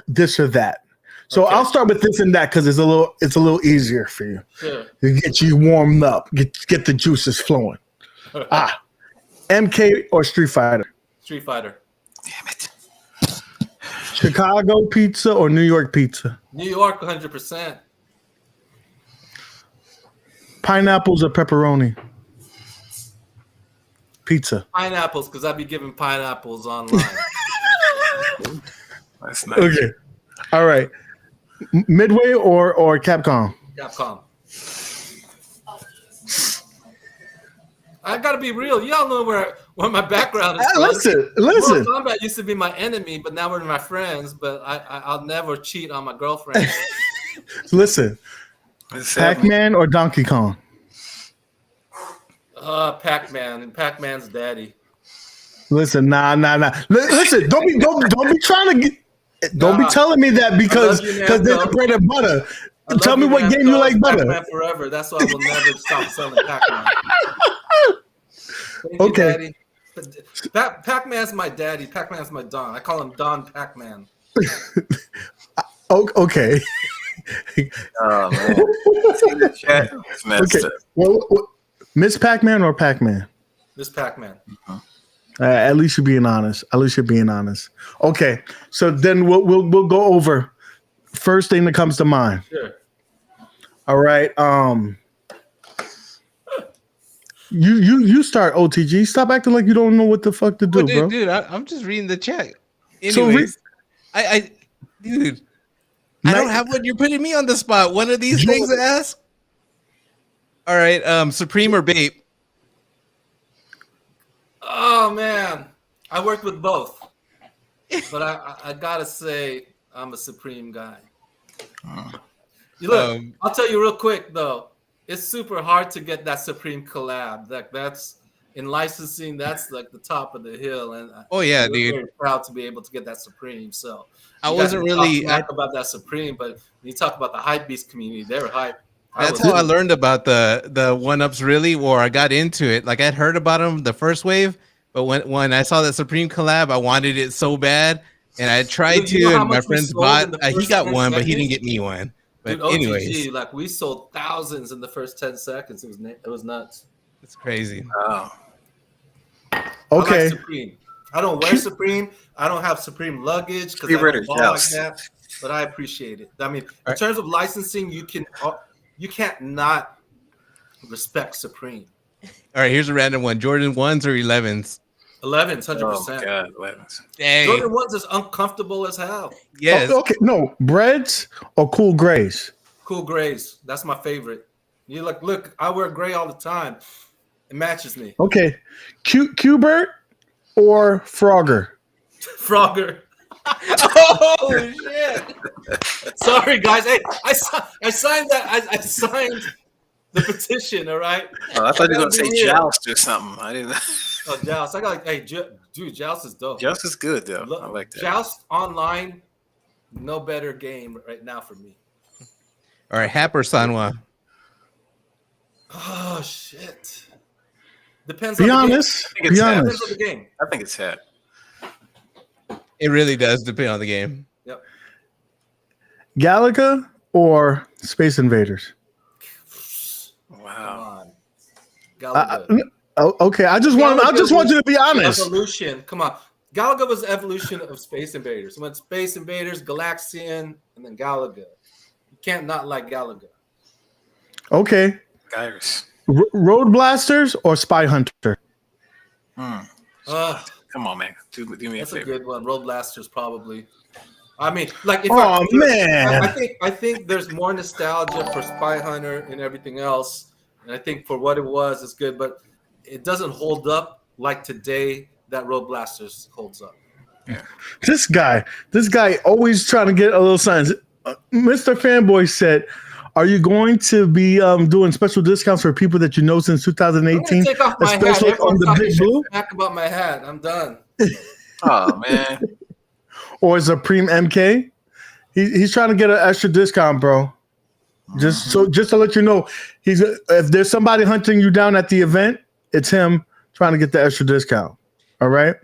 this or that. So I'll start with this and that because it's a little easier for you. Sure. To get you warmed up, get the juices flowing. MK or Street Fighter? Street Fighter. Damn it. Chicago pizza or New York pizza? New York, 100%. Pineapples or pepperoni? Pizza. Pineapples, because I'd be giving pineapples online. That's nice. Okay. All right. Midway or Capcom? Capcom. I gotta be real. Y'all know where my background is. Listen. Mortal Kombat used to be my enemy, but now we're my friends. But I'll never cheat on my girlfriend. Listen. Pac-Man or Donkey Kong? Pac-Man and Pac-Man's daddy. Listen, nah. Listen, don't be trying to get. Don't be telling me that because there's bread and butter. Tell me what game you like better. Pac-Man forever. That's why I will never stop selling Pac-Man. Okay. Pac-Man's my daddy. Pac-Man's my Don. I call him Don Pac-Man. Okay. Oh man. Okay. Well, Miss Pac-Man or Pac-Man? Miss Pac-Man. At least you're being honest. Okay. So then we'll go over first thing that comes to mind. Sure. All right. You start OTG. Stop acting like you don't know what the fuck to do, bro. Dude, I'm just reading the chat. Anyways, I don't have what you're putting me on the spot. One of these things to ask. All right, Supreme or Bape? Oh man, I worked with both, but I gotta say I'm a Supreme guy. Look, I'll tell you real quick though, it's super hard to get that Supreme collab. That's in licensing. That's like the top of the hill, and dude, very proud to be able to get that Supreme. So I wasn't really about that Supreme, but when you talk about the hype beast community, they were hype. That's how I learned about the 1-ups really, or I got into it. Like I'd heard about them the first wave, but when I saw that Supreme collab, I wanted it so bad, and I tried to. And my friends bought. He got one, but he didn't get me one. But Dude, OTG, anyways, like we sold thousands in the first 10 seconds. It was nuts. it's crazy. Oh. I Okay. like Supreme. I don't wear Supreme. I don't have Supreme luggage because I Get rid don't of ball like Joust. that. But I appreciate it. I mean, in Right. terms of licensing, you can't not respect Supreme. All right, here's a random one: Jordan 1s or 11s? 11s, Oh, 100%. God. 11s. Hey, Jordan 1s is uncomfortable as hell. yes. Okay. No, breads or cool grays? Cool grays. That's my favorite. You look, I wear gray all the time. It matches me. Okay. Qbert or Frogger? Frogger. Oh shit! Sorry, guys. Hey, I signed that. I signed the petition. All right. Oh, I thought you were going to Gotta say be real. Joust or something. I didn't know. Oh, Joust. I got like, hey, dude, Joust is dope. Joust is good, though. I like that. Joust online, no better game right now for me. All right, Hap or Sanwa? Oh shit. Depends Be on honest. I think it's Be half. the game. honest. Depends on the game. I think it's Hat. It really does depend on the game. Yep. Galaga or Space Invaders? Come Wow. on. Galaga. Okay. I just want you to be honest. Evolution. Come on. Galaga was the evolution of Space Invaders. It went Space Invaders, Galaxian, and then Galaga. You can't not like Galaga. Okay. Gyrus. Road Blasters or Spy Hunter? Come on, man. Do me a That's a favor. good one. Road Blasters, probably. I mean, like, if Man. I think there's more nostalgia for Spy Hunter and everything else, and I think for what it was, it's good, but it doesn't hold up like today that Road Blasters holds up. This guy always trying to get a little signs. Mr. Fanboy said, "Are you going to be doing special discounts for people that you know since I'm 2018, gonna take off my hat. especially on Everyone's the talking Big shit Blue, back about my hat. I'm done. Oh, man. or Supreme MK?" He's trying to get an extra discount, bro. Just to let you know, if there's somebody hunting you down at the event, it's him trying to get the extra discount. All right,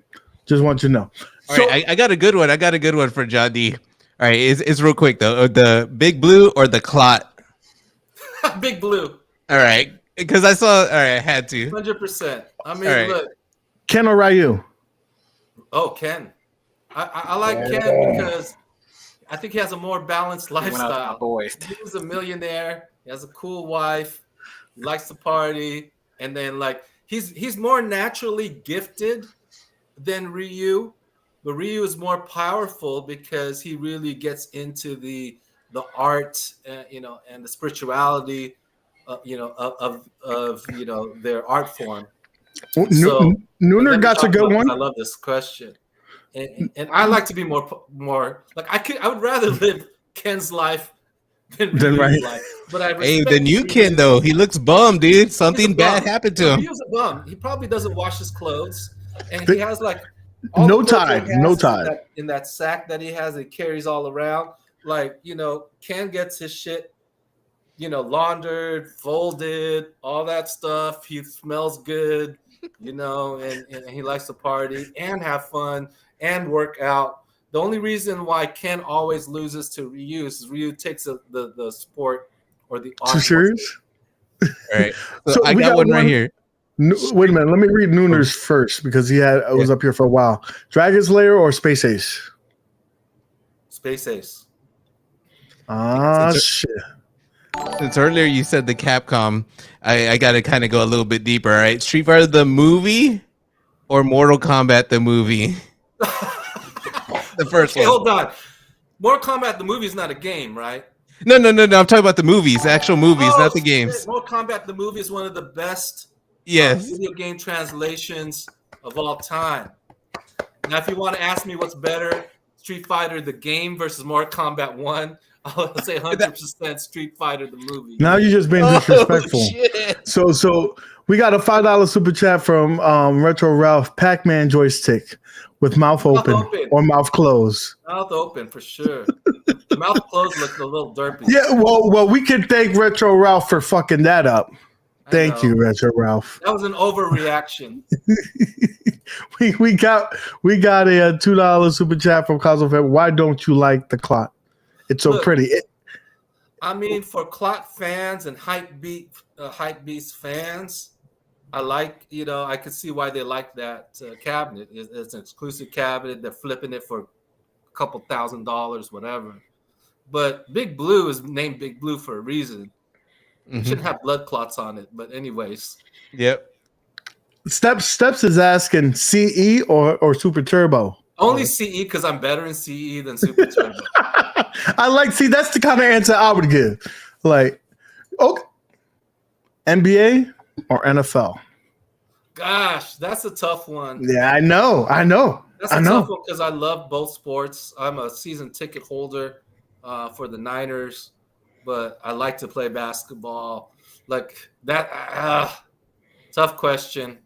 just want you to know. All right, I got a good one. I got a good one for John D. All right, it's real quick though. The Big Blue or the Clot? Big Blue. All right, because I saw. All right, I had to. 100%. I mean, All right. look. Ken or Ryu? Oh, Ken. I like Ken because I think he has a more balanced Went out to my lifestyle. boys. He's a millionaire. He has a cool wife. He likes to party, and then like he's more naturally gifted than Ryu, but Ryu is more powerful because he really gets into the art, and the spirituality, of their art form. So Nooner got a good one. I love this question, and I like to be more like I would rather live Ken's life than Ryu's Ryu. life. But I Hey, respect the new Ryu. Ken though, he looks bummed, dude. He's a Something bad bum. happened to him. Ryu's a bum. He probably doesn't wash his clothes, and he has like No the clothes time, he has no is time. in that sack that he has. He carries all around. Like Ken gets his shit, laundered, folded, all that stuff. He smells good, and he likes to party and have fun and work out. The only reason why Ken always loses to Ryu is Ryu takes the sport or the art. Too serious? All right, so So I we got got one right one- here. Wait a minute. Let me read Nooner's first because it was up here for a while. Dragon's Lair or Space Ace? Space Ace. Shit. Since earlier you said the Capcom, I got to kind of go a little bit deeper. All right, Street Fighter the movie or Mortal Kombat the movie? The first Okay, one. hold on. Mortal Kombat the movie is not a game, right? No. I'm talking about the movies, the actual movies, not the shit. games. Mortal Kombat the movie is one of the best Yes. video game translations of all time. Now, if you want to ask me what's better, Street Fighter the game versus Mortal Kombat 1, I'll say 100% Street Fighter the movie. Now you're just being disrespectful. shit. So we got a $5 super chat from Retro Ralph. Pac-Man joystick with mouth open or mouth closed. Mouth open for sure. Mouth closed looks a little derpy. Yeah, well, we can thank Retro Ralph for fucking that up. Thank you, Retro Ralph. That was an overreaction. we got a $2 super chat from Cosmo Fan. Why don't you like the clock? It's so pretty. I mean, for clock fans and hype beast fans, I like, I could see why they like that cabinet. It's an exclusive cabinet. They're flipping it for a couple $1,000s, whatever. But Big Blue is named Big Blue for a reason. It shouldn't have blood clots on it. But anyways. Yep. Steps is asking CE or Super Turbo. Only CE because I'm better in CE than Super Turbo. That's the kind of answer I would give. Like, okay, NBA or NFL? Gosh, that's a tough one. Yeah, I know. That's a tough one because I love both sports. I'm a season ticket holder for the Niners, but I like to play basketball. Like that, tough question.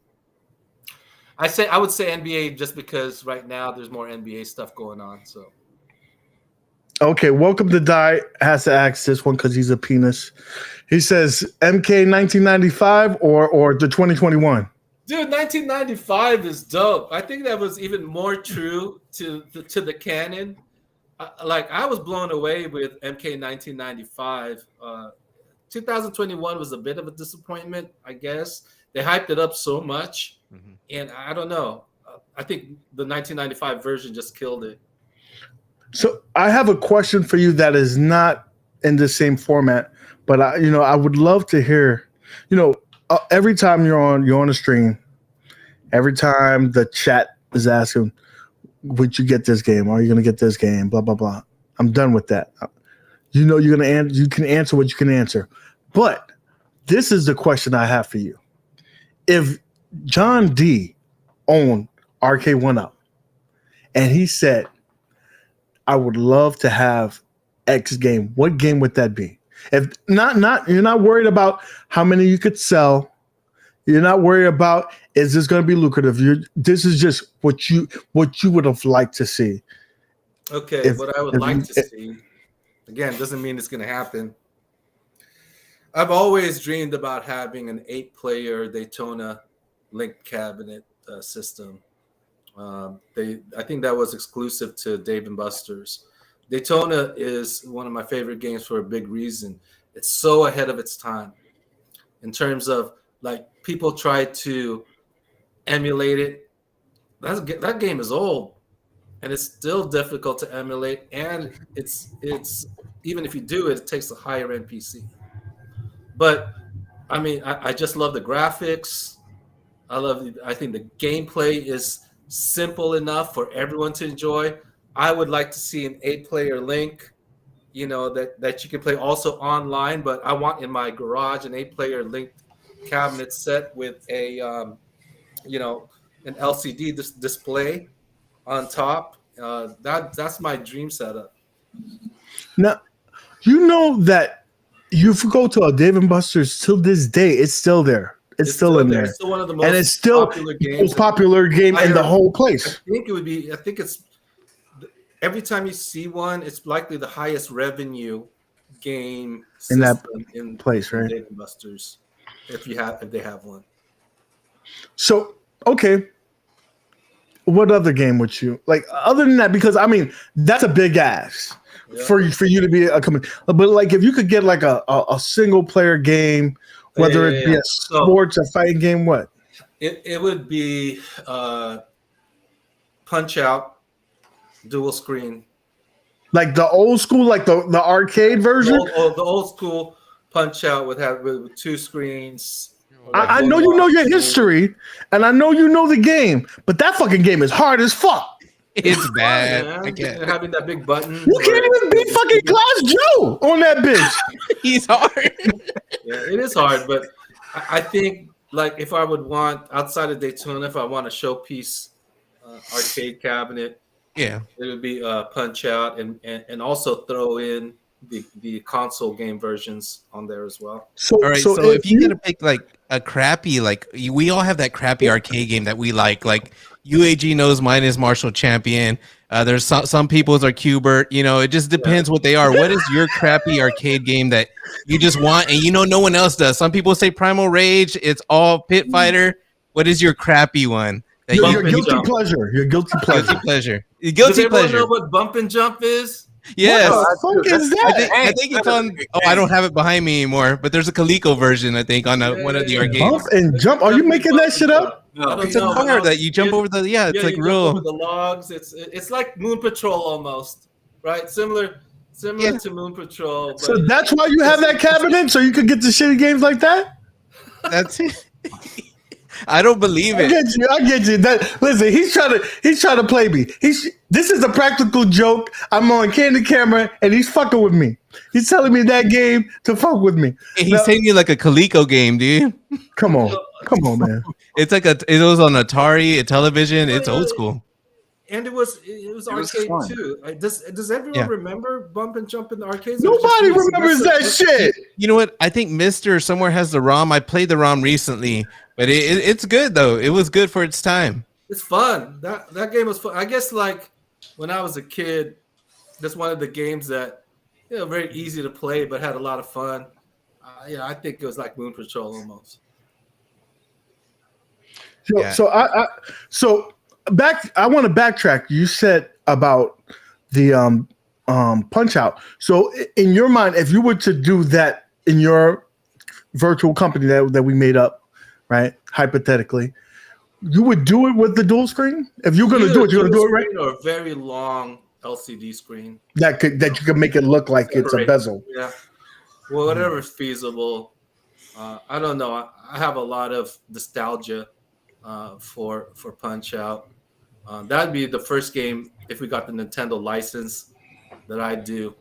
I would say NBA just because right now there's more NBA stuff going on. So, okay, welcome to Die has to ask this one because he's a penis. He says MK 1995 or the 2021. Dude, 1995 is dope. I think that was even more true to the canon. I was blown away with MK 1995. 2021 was a bit of a disappointment, I guess. They hyped it up so much. And I don't know. I think the 1995 version just killed it. So I have a question for you that is not in the same format, but I would love to hear. Every time you're on a stream, every time the chat is asking, "Would you get this game? Are you going to get this game?" Blah blah blah. I'm done with that. You're going to answer. You can answer what you can answer, but this is the question I have for you. If John D owned Arcade 1-Up, and he said, "I would love to have X game," what game would that be? If not, you're not worried about how many you could sell. You're not worried about is this going to be lucrative. This is just what you would have liked to see. Okay, what I would like to see. Again, doesn't mean it's going to happen. I've always dreamed about having an 8-player Daytona linked cabinet system. I think that was exclusive to Dave & Buster's. Daytona is one of my favorite games for a big reason. It's so ahead of its time in terms of people try to emulate it. That game is old, and it's still difficult to emulate. And it's even if you do it, it takes a higher end PC. But I mean, I just love the graphics. I think the gameplay is simple enough for everyone to enjoy. I would like to see an 8-player link, that you can play also online. But I want in my garage an 8-player linked cabinet set with a, an LCD display on top. That's my dream setup. Now, that you go to a Dave & Buster's till this day, it's still there. It's still in there. It's still one of the most and it's still popular the games. most popular game in the whole place. I think it's every time you see one, it's likely the highest revenue game in that place, right? Dave & Buster's, if they have one. So, okay. What other game would you like other than that? Because I mean, that's a big ask for you to be a company. But if you could get a single player game, whether it be a sports, a fighting game, what? It would be Punch Out, dual screen. Like the old school, the arcade version? The old school Punch Out with 2 screens. I know you know your history, and I know you know the game, but that fucking game is hard as fuck. It's bad. Having that big button. You can't even beat fucking Class Joe on that bitch. He's hard. Yeah, it is hard, but I think if I would want outside of Daytona, if I want a showpiece arcade cabinet, it would be Punch Out, and also throw in the console game versions on there as well. So if you're gonna pick a crappy, we all have that crappy arcade game that we like UAG knows mine is Marshall Champion. There's some people's are Qbert. It just depends what they are. What is your crappy arcade game that you just want and no one else does? Some people say Primal Rage. It's all Pit Fighter. What is your crappy one? Your guilty pleasure. Your guilty pleasure. Guilty pleasure. Does everyone know what Bump and Jump is? Yes. What the fuck is that? I think it's on. Oh, I don't have it behind me anymore, but there's a Coleco version, I think, on one of the arcades. Bump and jump. Are you making that shit up? No, It's a car that you jump over the. Yeah, it's like you real. jump over the logs. It's like Moon Patrol almost, right? Similar to Moon Patrol. But So that's why you have that cabinet, so you could get the shitty games like that. That's it. I don't believe I it. get you. Listen, he's trying to play me. This is a practical joke. I'm on candid camera, and he's fucking with me. He's telling me that game to fuck with me. He's saying you like a Coleco game, dude. Come on, man. It's like it was on Atari, a television. It's old school. And it was arcade fun. too. Does everyone remember Bump and Jump in the arcades? Nobody remembers that shit. You know what? I think Mister somewhere has the ROM. I played the ROM recently, but it's good though. It was good for its time. It's fun. That game was fun. I guess like when I was a kid, that's one of the games that very easy to play, but had a lot of fun. I think it was like Moon Patrol almost. So I want to backtrack. You said about the Punch Out. So in your mind, if you were to do that in your virtual company that we made up, right? Hypothetically, you would do it with the dual screen? If you're going to do it, you're going to do it right? Or a very long LCD screen that you could make it look like it's a bezel. Yeah. Well, whatever's feasible. I don't know. I have a lot of nostalgia for Punch Out. That'd be the first game if we got the Nintendo license that I do,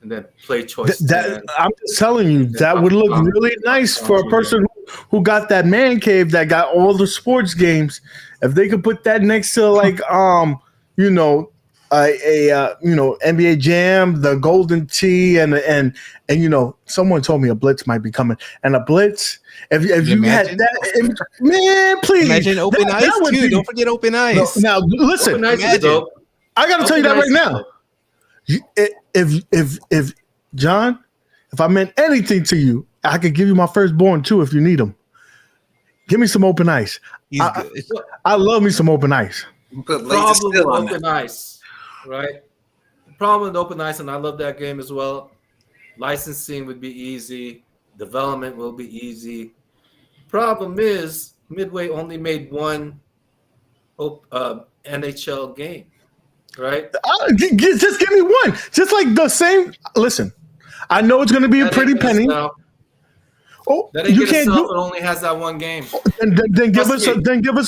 and then Play Choice. I'm just telling you, that would look really nice for a person who got that man cave that got all the sports games. If they could put that next to like NBA Jam, the Golden Tee, and someone told me a Blitz might be coming, and a Blitz. If you had that, man, please imagine Open Ice too. Don't forget Open Ice. Now listen, I got to tell you that right now. If John, if I meant anything to you, I could give you my firstborn too if you need him. Give me some Open Ice. I love me some Open Ice. Problem with Open Ice, right? The problem with Open Ice, and I love that game as well. Licensing would be easy. Development will be easy. Problem is, Midway only made one NHL game, right? Just give me one. Just like the same. Listen, I know it's going to be a pretty penny. That you can't do. It only has that one game. Then give us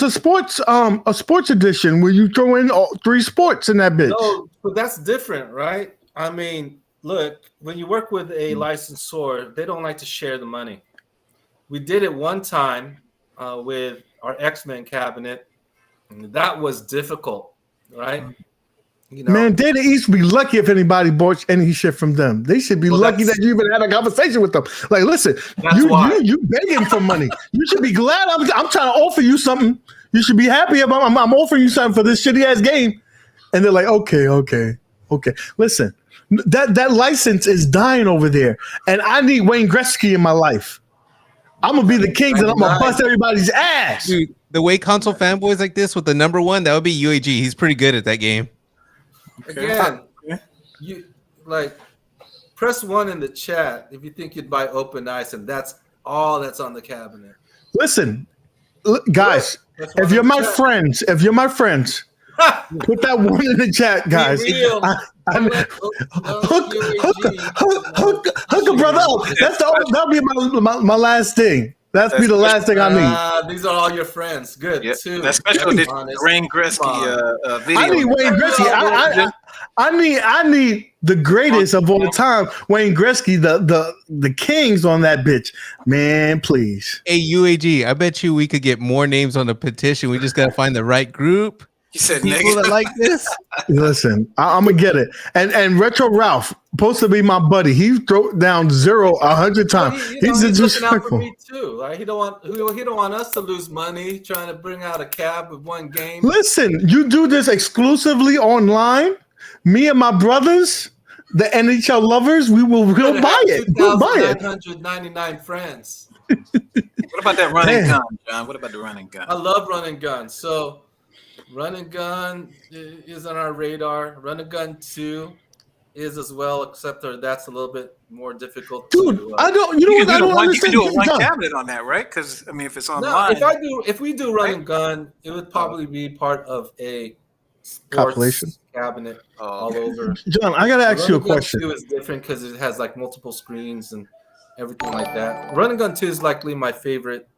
a sports edition where you throw in all 3 sports in that bitch. No, but that's different, right? I mean, look, when you work with a licensor, they don't like to share the money. We did it one time with our X-Men cabinet, and that was difficult, right? Man, Data East would be lucky if anybody bought any shit from them. They should be lucky that you even had a conversation with them. Like, listen, you begging for money. You should be glad I'm trying to offer you something. You should be happy about I'm offering you something for this shitty ass game. And they're like, okay. Listen, that license is dying over there, and I need Wayne Gretzky in my life. I'm gonna be the Kings, and I'm gonna bust everybody's ass. Dude, the way console fanboys like this with the number 1, that would be UAG. He's pretty good at that game. Again, you press 1 in the chat if you think you'd buy Open Ice, and that's all that's on the cabinet. Listen, guys, if you're my friends, put that 1 in the chat, guys. Hook a brother up. That'll be my last thing. That's be the last thing I need. These are all your friends. Good. Yep. Too. That special Wayne Gretzky video. I need Wayne Gretzky. I need the greatest of all time, Wayne Gretzky, the Kings on that bitch. Man, please. Hey, UAG, I bet you we could get more names on the petition. We just gotta find the right group. You said people that like this. Listen, I'm gonna get it. And Retro Ralph, supposed to be my buddy. He threw down 0 100 times. He's looking out for me too. Like he don't want us to lose money trying to bring out a cab with one game. Listen, you do this exclusively online. Me and my brothers, the NHL lovers, we'll buy it. We'll buy it. 999 friends. What about that running gun, John? What about the running gun? I love running gun. So Run and Gun is on our radar. Run and Gun 2. is as well, except that's a little bit more difficult Dude, to. I don't. You know what? I don't You understand. can do a one John. cabinet on that, right? Because I mean, if it's No, online, if we do run and gun, it would probably be part of a sports Compilation? cabinet all over. John, I gotta ask Run you a and Gun question. 2 is different because it has like multiple screens and everything like that. Run and Gun 2 is likely my favorite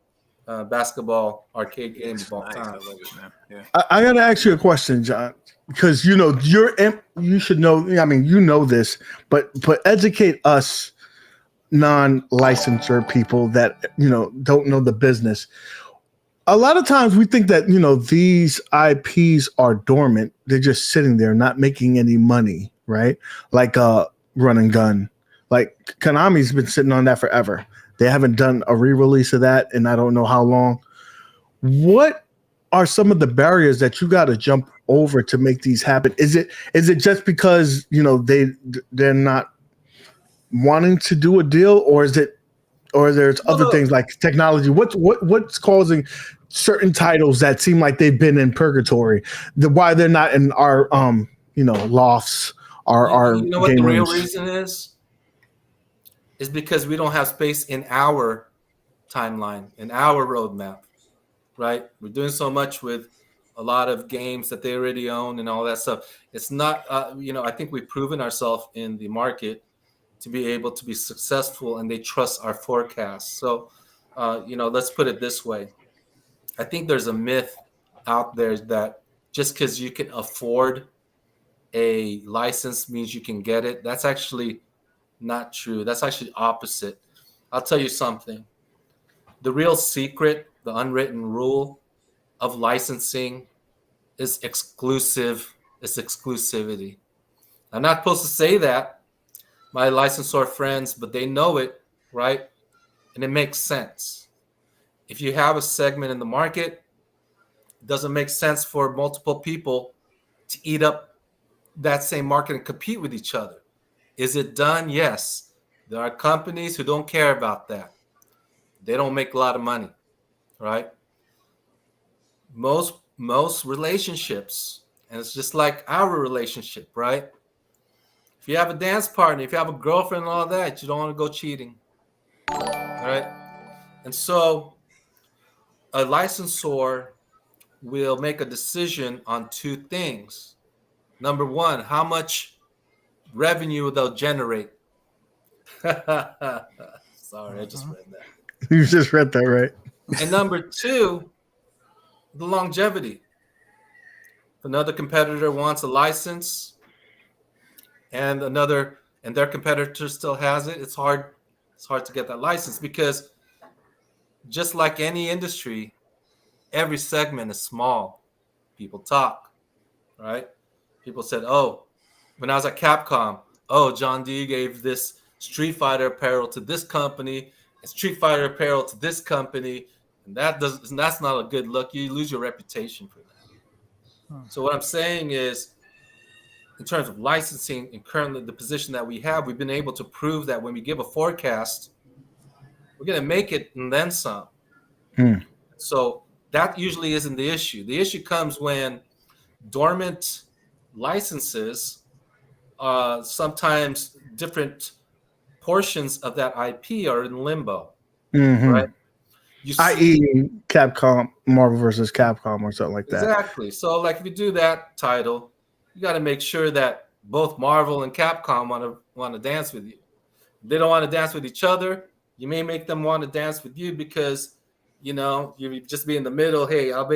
basketball arcade game of all nice. time. I love it, man. Yeah. I gotta ask you a question, John, because you know you should know. I mean, you know this, but educate us non-licensure people that don't know the business. A lot of times we think that these IPs are dormant; they're just sitting there, not making any money, right? Like Run and Gun, like Konami's been sitting on that forever. They haven't done a re-release of that, and I don't know how long. What are some of the barriers that you got to jump over to make these happen? Is it just because they're not wanting to do a deal, or there's other things like technology? What's causing certain titles that seem like they've been in purgatory? Why they're not in our lofts, our you know what game the real rooms? reason is because we don't have space in our timeline, in our roadmap, right? We're doing so much with a lot of games that they already own and all that stuff. It's not, I think we've proven ourselves in the market to be able to be successful, and they trust our forecast. So, let's put it this way. I think there's a myth out there that just because you can afford a license means you can get it. That's actually not true. That's actually opposite. I'll tell you something. The real secret, the unwritten rule of licensing is exclusivity. I'm not supposed to say that, my licensor friends, but they know it, right? And it makes sense. If you have a segment in the market, it doesn't make sense for multiple people to eat up that same market and compete with each other. Is it done? Yes. There are companies who don't care about that. They don't make a lot of money, right? Most relationships, and it's just like our relationship, right? If you have a dance partner, if you have a girlfriend and all that, you don't want to go cheating, right? And so a licensor will make a decision on two things. Number one, how much revenue they'll generate. Sorry, I just read that. You just read that, right? And number two, the longevity. If another competitor wants a license and their competitor still has it, it's hard to get that license, because just like any industry, every segment is small. People talk, right? People said, "Oh, when I was at Capcom, John D gave this Street Fighter apparel to this company and Street Fighter apparel to this company," and that's not a good look. You lose your reputation for that. So what I'm saying is, in terms of licensing and currently the position that we have, we've been able to prove that when we give a forecast, we're going to make it and then some. So that usually isn't the issue. The issue comes when dormant licenses, sometimes different portions of that IP are in limbo, right? I.e. Capcom, Marvel versus Capcom, or something like that. Exactly. So, like, if you do that title, you got to make sure that both Marvel and Capcom want to dance with you. If they don't want to dance with each other, you may make them want to dance with you because, you just be in the middle. Hey, I'll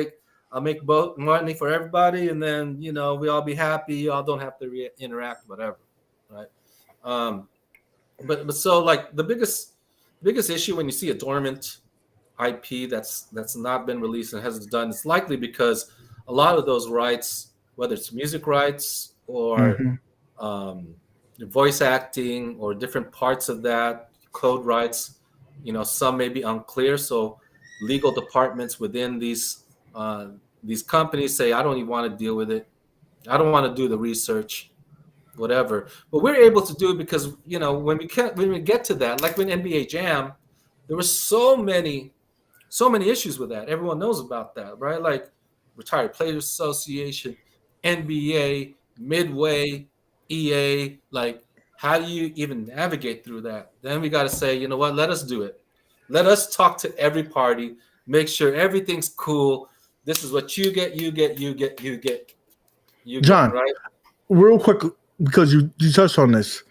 make both money for everybody, and then we all be happy. You all don't have to interact, whatever, right? But so, like, the biggest issue when you see a dormant IP that's not been released and hasn't done, it's likely because a lot of those rights, whether it's music rights or voice acting or different parts of that, code rights, some may be unclear. So legal departments within these companies say, I don't even want to deal with it. I don't want to do the research, whatever. But we're able to do it because, when we get to that, like when NBA Jam, there were so many issues with that. Everyone knows about that, right? Like Retired Players Association, NBA, Midway, EA, like how do you even navigate through that? Then we got to say, you know what? Let us do it. Let us talk to every party, make sure everything's cool. This is what you get, you get, you get, you get, you John, get, right? real quick, because you touched on this.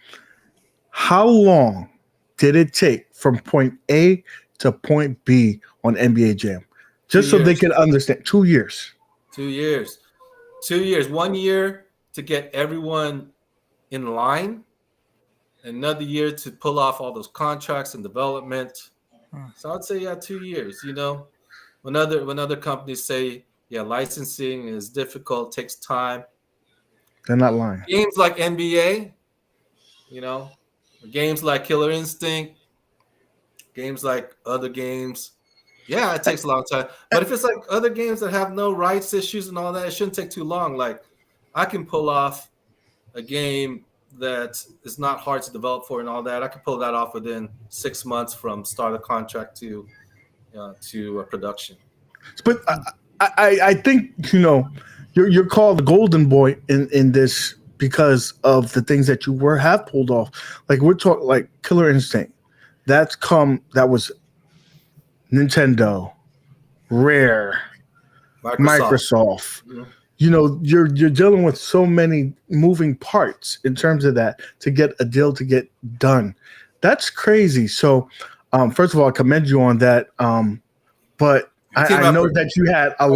How long did it take from point A to point B on NBA Jam? Just so they can understand. 2 years. 2 years. 2 years. 1 year to get everyone in line. Another year to pull off all those contracts and development. So I'd say 2 years. You know, when other companies say licensing is difficult, takes time. They're not lying. Games like NBA, you know, games like Killer Instinct, games like other games. Yeah, it takes a long time. But if it's like other games that have no rights issues and all that, it shouldn't take too long. Like I can pull off a game that is not hard to develop for and all that. I can pull that off within 6 months from start of contract to production. But I think, you know, you're called the golden boy in this because of the things that you have pulled off. Like we're talking like Killer Instinct. That was Nintendo, Rare, Microsoft. Mm-hmm. You know, you're dealing with so many moving parts in terms of that to get a deal to get done. That's crazy. So, first of all, I commend you on that. But I know that you had a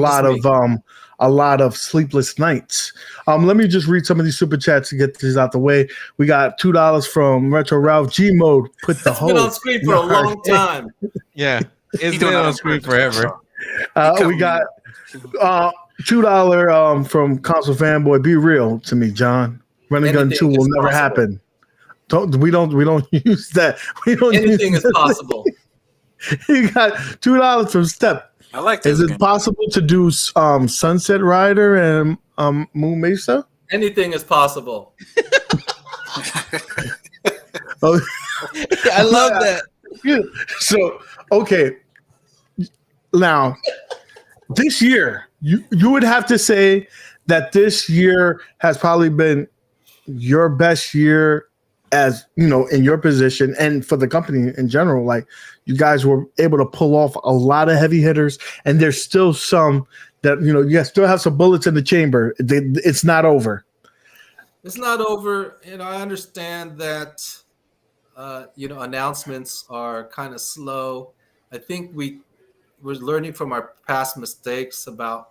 lot of sleepless nights. Let me just read some of these super chats to get this out the way. We got $2 from Retro Ralph. G Mode put the whole. It's been on screen for a long time. Yeah, it's been on screen forever. We got $2 from Console Fanboy. Be real to me, John. Running Gun 2 will never happen. We don't use that. Anything is possible. You got $2 from Step. I like this. Is it possible to do Sunset Rider and Moon Mesa? Anything is possible. Oh, I love that. So, okay. Now, this year, you would have to say that this year has probably been your best year as, you know, in your position and for the company in general. Like, you guys were able to pull off a lot of heavy hitters, and there's still some that, you know, you still have some bullets in the chamber. It's not over. It's not over. You know, I understand that, announcements are kind of slow. I think we're learning from our past mistakes about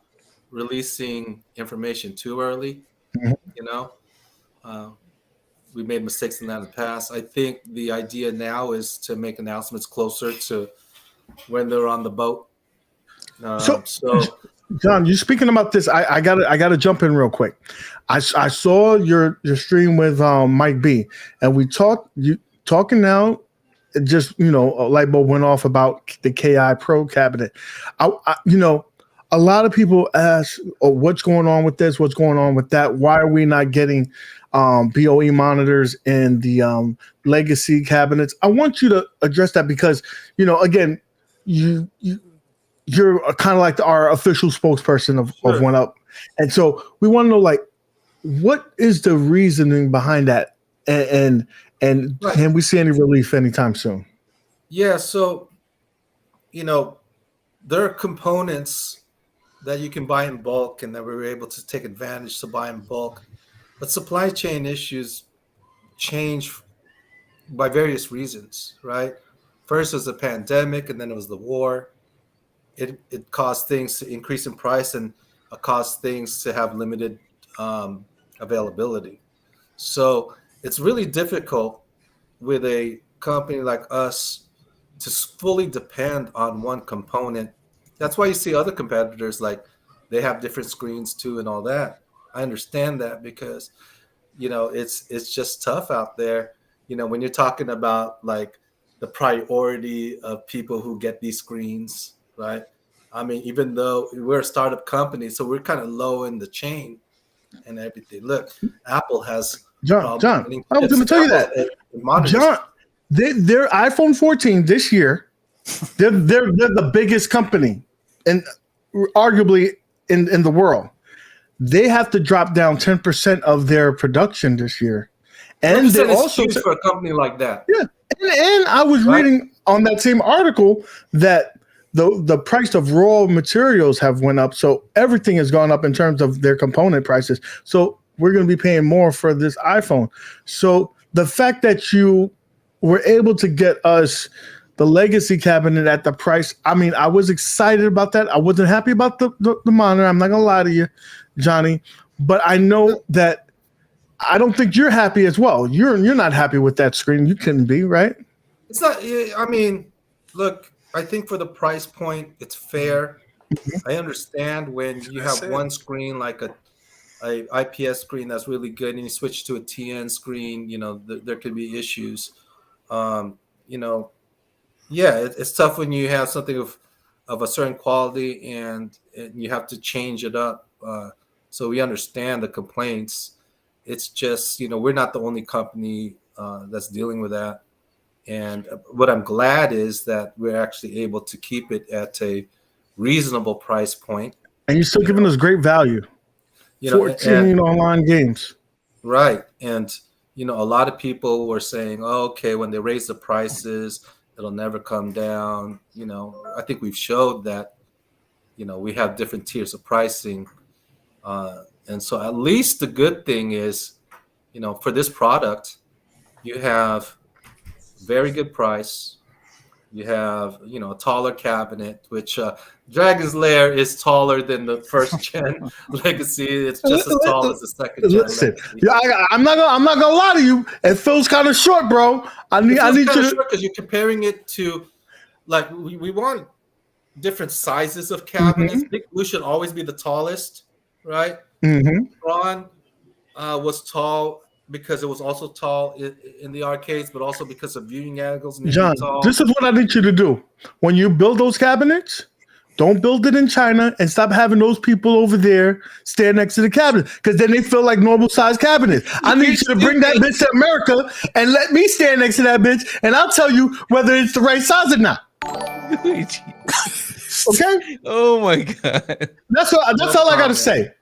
releasing information too early. Mm-hmm. You know, we made mistakes in that in the past. I think the idea now is to make announcements closer to when they're on the boat. So, John, you speaking about this? I gotta jump in real quick. I saw your stream with Mike B, and we talking now. It just, you know, a light bulb went off about the KI Pro cabinet. I a lot of people ask, "Oh, what's going on with this? What's going on with that? Why are we not getting BOE monitors in the legacy cabinets?" I want you to address that because, you know, again, you're kind of like our official spokesperson of 1UP, and so we want to know, like, what is the reasoning behind that, and right. Can we see any relief anytime soon? Yeah, so, you know, there are components that you can buy in bulk and that we were able to take advantage to buy in bulk. But supply chain issues change by various reasons, right? First was the pandemic, and then it was the war. It caused things to increase in price and caused things to have limited availability. So it's really difficult with a company like us to fully depend on one component. That's why you see other competitors, like, they have different screens too and all that. I understand that because, you know, it's just tough out there. You know, when you're talking about like the priority of people who get these screens, right? I mean, even though we're a startup company, so we're kind of low in the chain and everything. Look, Apple has John, I was going to tell you that. John, their iPhone 14 this year, they're the biggest company and arguably in the world. they have to drop down 10% of their production this year. And they also huge for a company like that. Yeah. And I was reading on that same article that the price of raw materials have went up. So everything has gone up in terms of their component prices. So we're going to be paying more for this iPhone. So the fact that you were able to get us the legacy cabinet at the price, I mean, I was excited about that. I wasn't happy about the monitor. I'm not going to lie to you, Johnny. But I know that I don't think you're happy as well. You're not happy with that screen. You couldn't be, right? It's not. I mean, look. I think for the price point, it's fair. I understand when you have one screen like a IPS screen that's really good, and you switch to a TN screen. You know, there could be issues. You know, yeah, it's tough when you have something of a certain quality and you have to change it up. So we understand the complaints. It's just, you know, we're not the only company that's dealing with that. And what I'm glad is that we're actually able to keep it at a reasonable price point. And you're still giving us great value. You know, 14 online games. Right. And, you know, a lot of people were saying, oh, okay, when they raise the prices, it'll never come down. You know, I think we've showed that, you know, we have different tiers of pricing. And so at least the good thing is, you know, for this product, you have very good price. You have, you know, a taller cabinet, which Dragon's Lair is taller than the first gen legacy. It's just as tall as the second gen. Listen, I'm not gonna lie to you. It feels kind of short, bro. I need you to, because you're comparing it to, like, we want different sizes of cabinets. Big Blue should always be the tallest, right? Tron was tall because it was also tall in the arcades, but also because of viewing angles. John, this is what I need you to do. When you build those cabinets, don't build it in China and stop having those people over there stand next to the cabinet, because then they feel like normal size cabinets. I need you to bring that bitch to America and let me stand next to that bitch, and I'll tell you whether it's the right size or not. Okay? Oh my God. That's all I gotta say.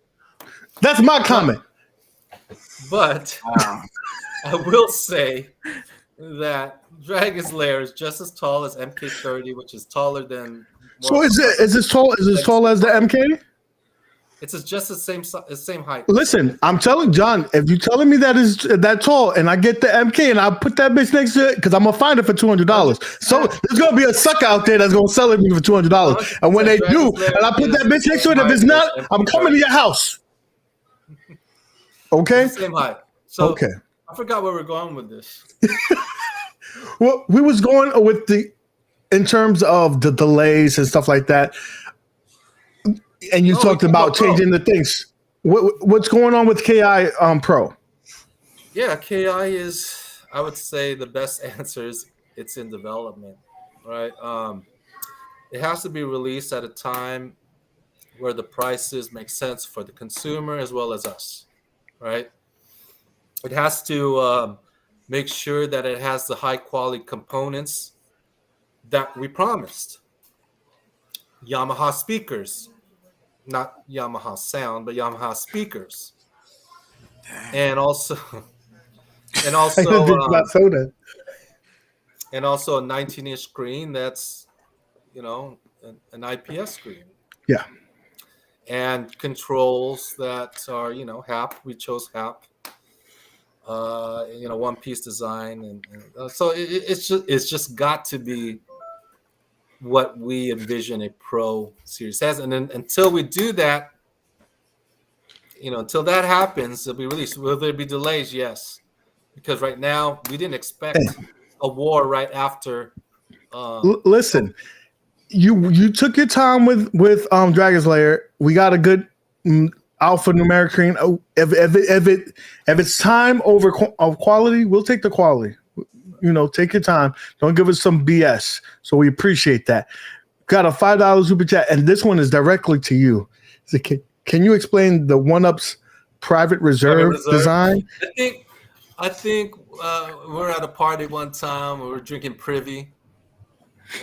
That's my comment. But I will say that Dragon's Lair is just as tall as MK30, which is taller than. So is it tall as the MK? It's just the same height. Listen, I'm telling John, if you're telling me that is that tall, and I get the MK and I put that bitch next to it, because I'm gonna find it for $200. So there's gonna be a sucker out there that's gonna sell it me for $200. And when they do, and I put that bitch next to it, if it's not, I'm coming to your house. Okay. Same height. So okay. I forgot where we're going with this. Well, we was going with in terms of the delays and stuff like that. And you talked about changing the things. What's going on with KI Pro? Yeah, KI is, I would say, the best answer is it's in development, right? It has to be released at a time where the prices make sense for the consumer as well as us. Right, it has to make sure that it has the high quality components that we promised. Yamaha speakers, not Yamaha sound, but Yamaha speakers, and also a 19-inch screen that's, you know, an IPS screen. Yeah. And controls that are, you know, HAP. We chose HAP. You know, one-piece design, and so it's just got to be what we envision a Pro series has. And then until we do that, you know, until that happens, it'll be released. Will there be delays? Yes, because right now we didn't expect a war right after. Listen. You took your time with Dragon's Lair. We got a good alpha numeric screen. If it's time over quality, we'll take the quality. You know, take your time. Don't give us some BS. So we appreciate that. Got a $5 super chat, and this one is directly to you. Can you explain the 1UP's private reserve design? I think we're at a party one time. We were drinking Privy.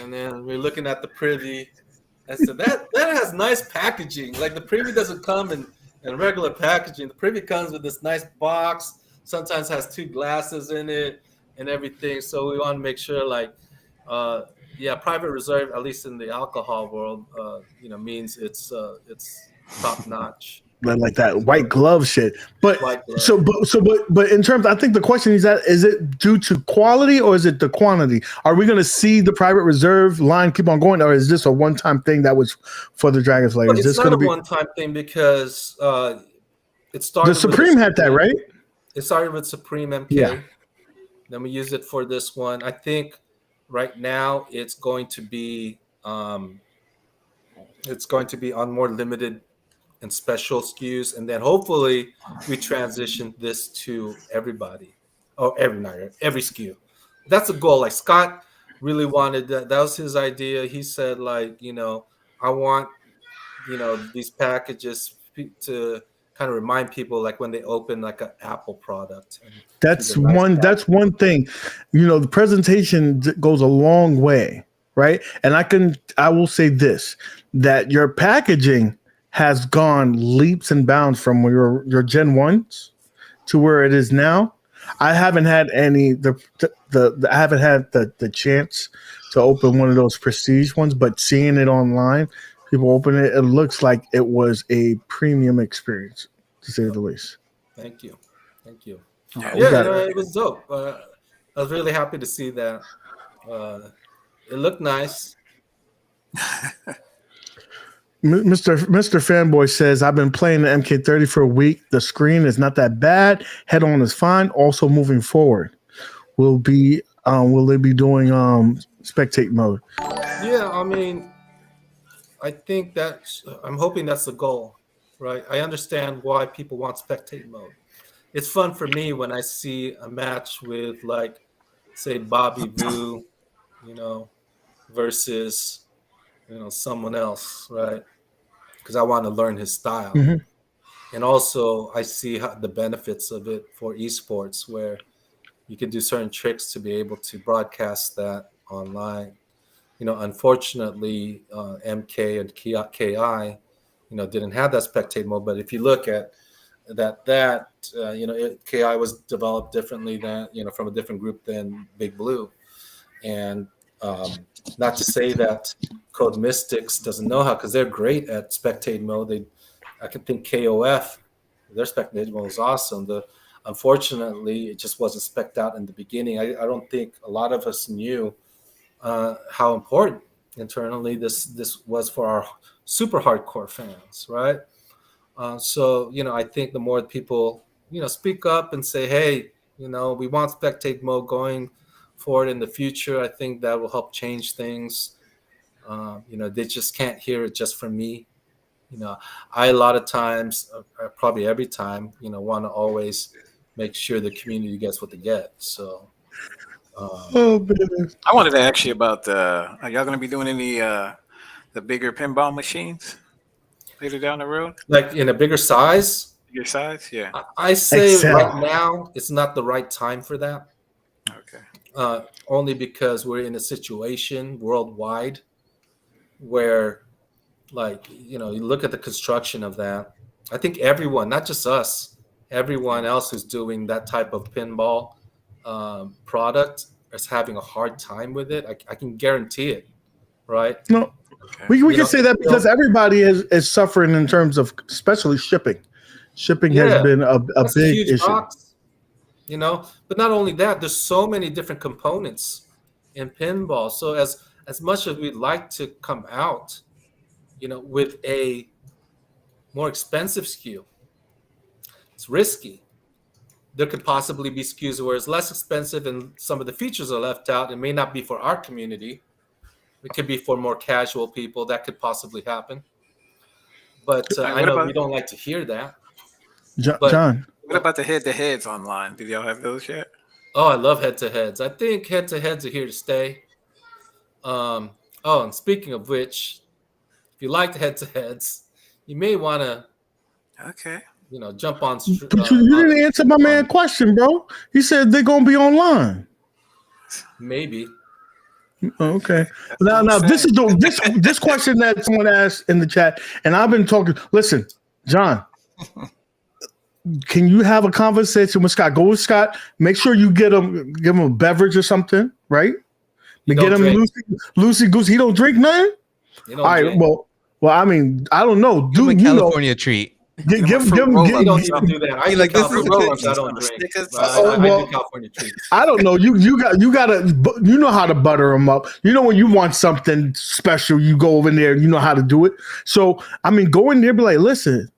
And then we're looking at the Privy. I said, that has nice packaging. Like, the Privy doesn't come in and regular packaging. The privy comes with this nice box. Sometimes has 2 glasses in it and everything. So we want to make sure, like, private reserve, at least in the alcohol world, means it's top notch. Like that white glove shit. But but in terms, I think the question is that, is it due to quality or is it the quantity? Are we going to see the private reserve line keep on going, or is this a one-time thing that was for the Dragon Slayer? Well, is this going to be a one-time thing because it started. The Supreme had that, right? It started with Supreme MK. Yeah. Then we used it for this one. I think right now it's going to be on more limited and special SKUs, and then hopefully we transition this to everybody, or every SKU. That's a goal. Like Scott really wanted that. That was his idea. He said, like, I want, these packages to kind of remind people, like when they open like an Apple product. That's one thing. The presentation goes a long way, right? And I will say this, that your packaging has gone leaps and bounds from your Gen 1s to where it is now. I haven't had I haven't had the chance to open one of those prestige ones, but seeing it online, people open it, it looks like it was a premium experience, to say the least. Thank you. Yeah, it was dope. I was really happy to see that. It looked nice. Mr. Fanboy says, I've been playing the MK30 for a week. The screen is not that bad. Head-on is fine. Also moving forward. Will they be doing spectate mode? Yeah, I mean, I think I'm hoping that's the goal, right? I understand why people want spectate mode. It's fun for me when I see a match with, like, say, Bobby Vu, versus, someone else, right? Because I want to learn his style. Mm-hmm. And also I see the benefits of it for esports, where you can do certain tricks to be able to broadcast that online. Unfortunately, MK and KI, didn't have that spectate mode. But if you look at that KI was developed differently than, from a different group than Big Blue. And not to say that Code Mystics doesn't know how, because they're great at spectate mode. I can think KOF, their spectate mode is awesome. Unfortunately, it just wasn't spec'd out in the beginning. I don't think a lot of us knew how important internally this was for our super hardcore fans, right? So I think the more people speak up and say, hey, we want spectate mode going forward in the future, I think that will help change things. They just can't hear it just from me. I a lot of times, probably every time, want to always make sure the community gets what they get. So I wanted to ask you about are y'all going to be doing any the bigger pinball machines later down the road? Like in a bigger size? Bigger size, yeah. I say right now it's not the right time for that. Okay. Only because we're in a situation worldwide where, like, you look at the construction of that. I think everyone, not just us, everyone else who's doing that type of pinball product is having a hard time with it. I can guarantee it, right? No, okay. We can say that because everybody is suffering in terms of, especially shipping. Shipping has been a big issue. Box, but not only that, there's so many different components in pinball. So as much as we'd like to come out, with a more expensive SKU, it's risky. There could possibly be SKUs where it's less expensive and some of the features are left out. It may not be for our community. It could be for more casual people. That could possibly happen. But I know we don't like to hear that. John. What about the head-to-heads online? Did y'all have those yet? Oh, I love head-to-heads. I think head-to-heads are here to stay. And speaking of which, if you like the head-to-heads, you may want to jump on. But you didn't answer my man question, bro. He said they're going to be online. Maybe. Okay. Now this is this question that someone asked in the chat, and I've been talking. Listen, John, can you have a conversation with Scott? Go with Scott. Make sure you give him a beverage or something, right? You Get don't him drink. loosey goose. He don't drink nothing. You All don't right. drink. Well, I mean, I don't know. Give him a Dude, California treat. give him. You don't do that. I He do like, this is California good. treats. I don't drink. Snickers. I well, do California treats. I don't know. You gotta. You know how to butter them up. You know when you want something special, you go over there. You know how to do it. So I mean, go in there, be like, listen,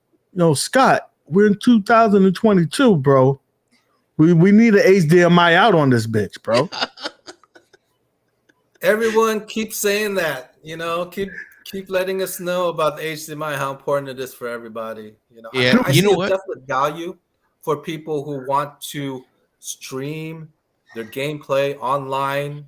Scott, we're in 2022, bro. We need an HDMI out on this bitch, bro. Everyone keeps saying that. Keep letting us know about the HDMI, how important it is for everybody. Yeah, I you know see what? a definite value for people who want to stream their gameplay online.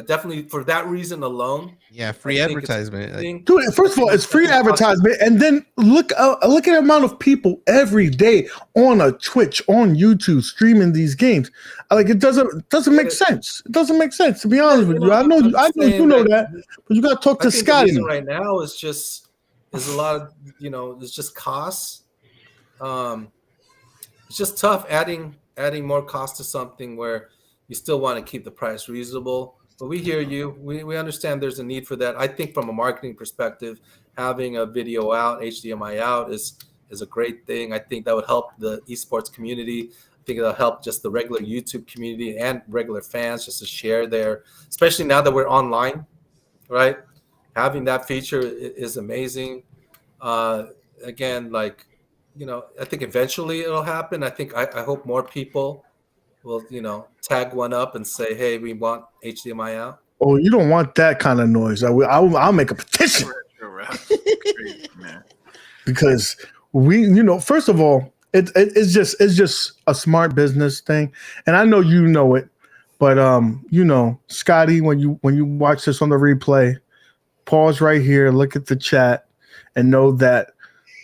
Definitely for that reason alone. Yeah, free advertisement. Dude, first of all, it's free advertisement, and then look at the amount of people every day on a Twitch, on YouTube, streaming these games. Like it doesn't make sense. It doesn't make sense, to be honest with you. I know you know that, but you got to talk to Scotty. The reason right now is a lot of it's just costs. It's just tough adding more cost to something where you still want to keep the price reasonable. But we hear you. We understand there's a need for that. I think from a marketing perspective, having a video out, HDMI out is a great thing. I think that would help the esports community. I think it'll help just the regular YouTube community and regular fans just to share there, especially now that we're online, right? Having that feature is amazing. Again, I think eventually it'll happen. I hope more people will, tag one up and say, hey, we want HDMI out. Oh, you don't want that kind of noise. I'll make a petition. Because first of all, it's just a smart business thing. And I know you know it, but Scotty, when you watch this on the replay, pause right here, look at the chat, and know that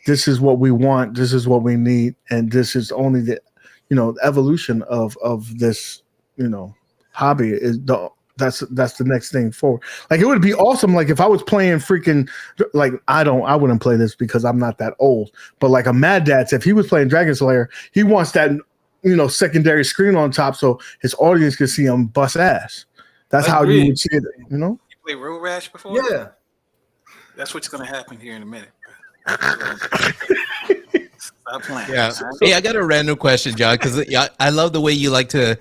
this is what we want, this is what we need, and this is only the evolution of this hobby. That's the next thing forward. Like it would be awesome, like if I was playing freaking, like I wouldn't play this because I'm not that old, but like a Maddads, if he was playing Dragon Slayer, he wants that secondary screen on top so his audience can see him bust ass. That's how you would see it. You play Road Rash before? Yeah, that's what's going to happen here in a minute. Stop playing. Yeah. Hey, I got a random question, John, because I love the way you like to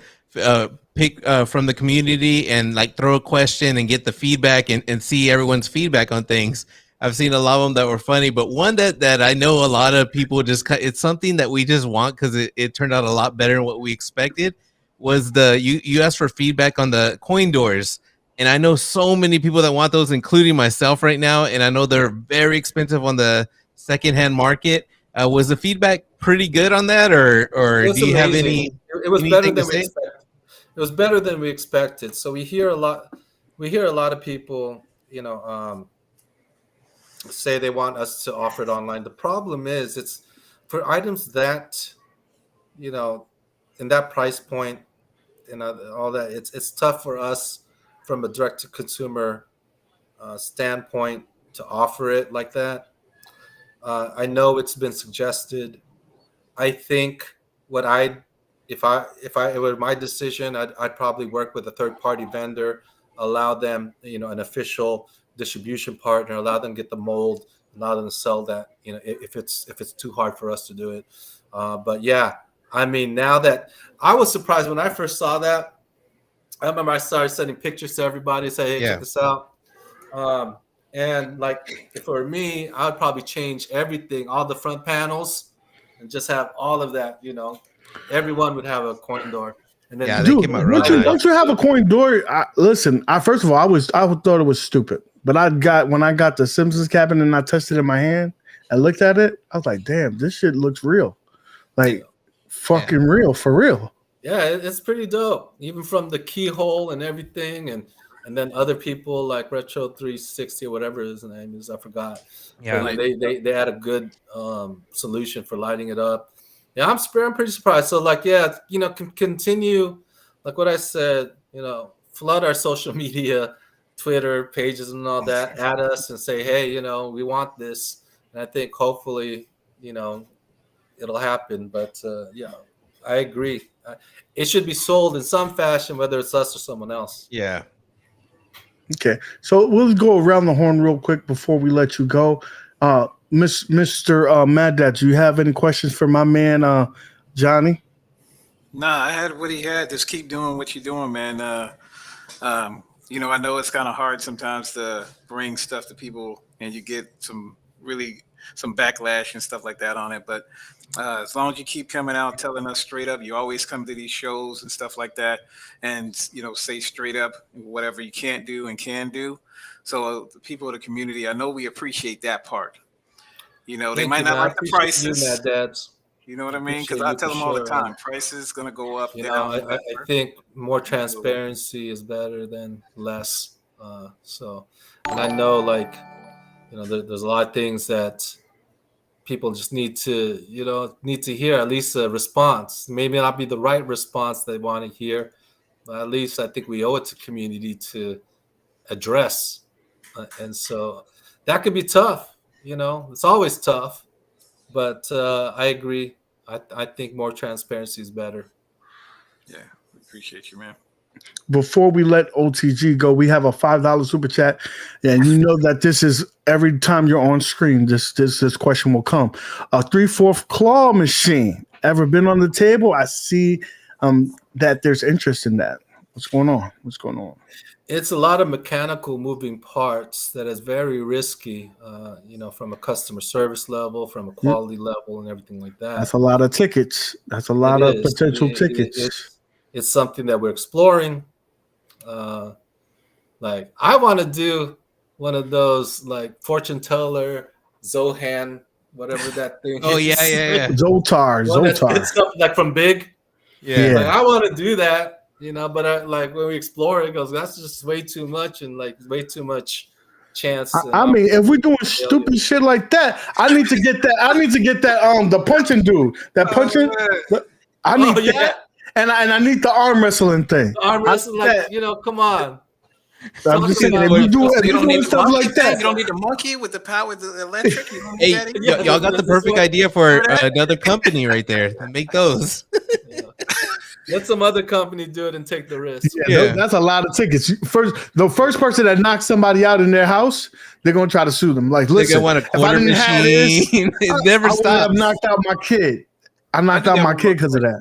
pick from the community and like throw a question and get the feedback and see everyone's feedback on things. I've seen a lot of them that were funny, but one that I know a lot of people it's something that we just want because it turned out a lot better than what we expected. Was you asked for feedback on the coin doors. And I know so many people that want those, including myself right now. And I know they're very expensive on the secondhand market. Was the feedback pretty good on that, or do you have any? It was better than we expected. It was better than we expected. So we hear a lot of people, say they want us to offer it online. The problem is, it's for items that, in that price point, and all that. It's tough for us from a direct-to-consumer standpoint to offer it like that. I know it's been suggested. I think if it were my decision, I'd probably work with a third-party vendor, allow them, an official distribution partner, allow them to get the mold, allow them to sell that, if it's too hard for us to do it. But yeah, I mean, now that I was surprised when I first saw that. I remember I started sending pictures to everybody, say, hey, check this out. And like for me, I would probably change everything, all the front panels, and just have all of that, everyone would have a coin door. And then dude, don't you have a coin door? Listen, first of all, I thought it was stupid. But when I got the Simpsons cabin and I tested it in my hand and looked at it, I was like, damn, this shit looks real. Like fucking real, for real. Yeah, it's pretty dope. Even from the keyhole and everything, and then other people like Retro 360 or whatever his name is, I forgot. Yeah, like they had a good solution for lighting it up. Yeah, I'm pretty surprised. So like, continue like what I said. Flood our social media, Twitter pages and all that. Add us and say, hey, we want this. And I think hopefully, it'll happen. But yeah, I agree. It should be sold in some fashion, whether it's us or someone else. Yeah. Okay, so we'll go around the horn real quick before we let you go. Mr. Maddads, do you have any questions for my man, Johnny? Nah, I had what he had. Just keep doing what you're doing, man. I know it's kind of hard sometimes to bring stuff to people, and you get some backlash and stuff like that on it. But as long as you keep coming out telling us straight up, you always come to these shows and stuff like that, and say straight up whatever you can't do and can do. So the people of the community, I know we appreciate that part. They might not like the prices. You know what I mean? Because I tell them all the time, prices going to go up, down. I think more transparency is better than less. And I know, there's a lot of things that people just need to hear, at least a response. Maybe not be the right response they want to hear, but at least I think we owe it to community to address. And so that could be tough. It's always tough. But I agree. I think more transparency is better. Yeah, we appreciate you, man. Before we let OTG go, we have a $5 super chat, and you know that this is every time you're on screen. This question will come. A 3/4 claw machine ever been on the table? I see that there's interest in that. What's going on? It's a lot of mechanical moving parts that is very risky, from a customer service level, from a quality level, and everything like that. That's a lot of tickets. That's a lot of potential tickets. It's something that we're exploring. I want to do one of those fortune teller, Zohan, whatever that thing. Oh yeah. Zotar. Stuff like from Big. Yeah. I want to do that. But when we explore it, goes, that's just way too much and way too much chance. I mean, if we're doing stupid shit like that, I need to get that. The punching dude, that punching. I need that, and I need the arm wrestling thing. Arm wrestling, come on. I'm just saying, if you do stuff like that, you don't need the monkey with the power with the electric. Hey, y'all got the perfect idea for another company right there. Make those. Let some other company do it and take the risk. Yeah. That's a lot of tickets. The first person that knocks somebody out in their house, they're gonna try to sue them. Like, listen, want a quarter machine. Have this, it never stops. I would have knocked out my kid. I knocked out my kid because of that.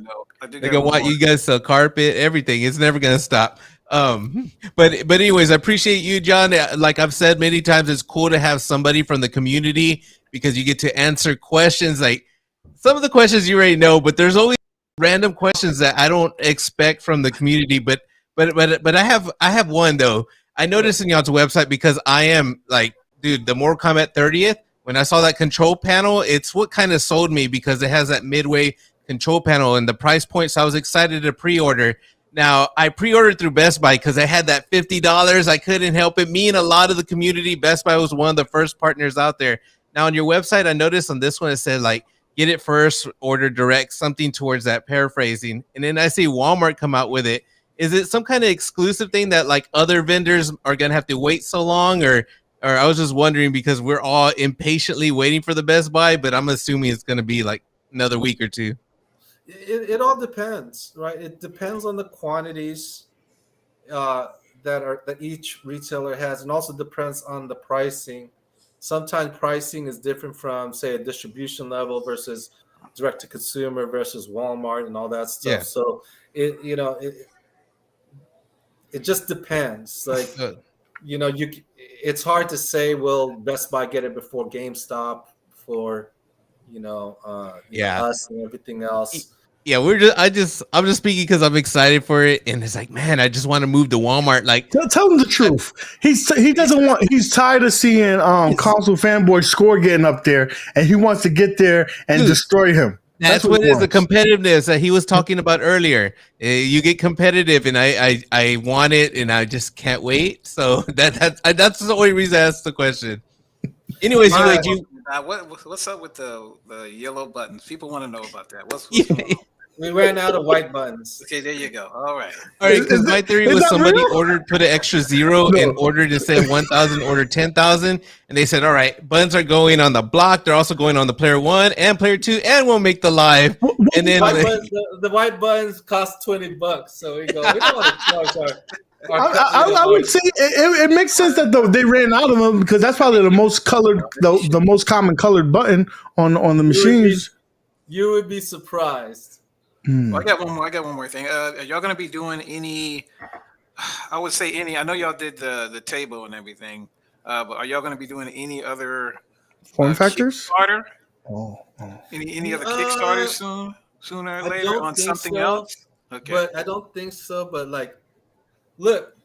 They're gonna want you guys to carpet everything. It's never gonna stop. But anyways, I appreciate you, John. Like I've said many times, it's cool to have somebody from the community because you get to answer questions. Like some of the questions you already know, but there's always random questions that I don't expect from the community. But I have one though. I noticed in y'all's website because I am like, dude, the Mortal Kombat 30th. When I saw that control panel, it's what kind of sold me because it has that midway control panel and the price point. So I was excited to pre-order. Now, I pre-ordered through Best Buy because I had that $50. I couldn't help it. Me and a lot of the community, Best Buy was one of the first partners out there. Now, on your website, I noticed on this one, it said, like, get it first, order direct, something towards that, paraphrasing. And then I see Walmart come out with it. Is it some kind of exclusive thing that, like, other vendors are going to have to wait so long? Or I was just wondering because we're all impatiently waiting for the Best Buy, but I'm assuming it's going to be, like, another week or two. It all depends, right? It depends on the quantities that each retailer has, and also depends on the pricing. Sometimes pricing is different from, say, a distribution level versus direct to consumer versus Walmart and all that stuff. Yeah. So it just depends. Like it's hard to say. Will Best Buy get it before GameStop for us and everything else? Yeah, I'm just speaking because I'm excited for it, and it's like, man, I just want to move to Walmart. Like, tell him the truth. He's tired of seeing console fanboy score getting up there, and he wants to get there and destroy him. That's what it is, the competitiveness that he was talking about earlier. You get competitive, and I want it, and I just can't wait. So that's the only reason I asked the question. Anyways, what's up with the yellow buttons? People want to know about that. What's We ran out of white buttons. Okay, there you go. All right. All right, because my theory was that somebody real? put an extra zero and ordered instead of 1,000, ordered 10,000, and they said, "All right, buttons are going on the block. They're also going on the player 1 and player 2, and we'll make the live." And then The white buttons cost $20, so we go. We don't want to charge I would say it makes sense that they ran out of them because that's probably the most colored, the most common colored button on the machines. You would be surprised. Well, I got one more thing. Are y'all gonna be doing any? I would say any. I know y'all did the table and everything, but are y'all gonna be doing any other Form factors? Kickstarter? Oh. Any other Kickstarter sooner or later on something else? Okay. But I don't think so. But like, look,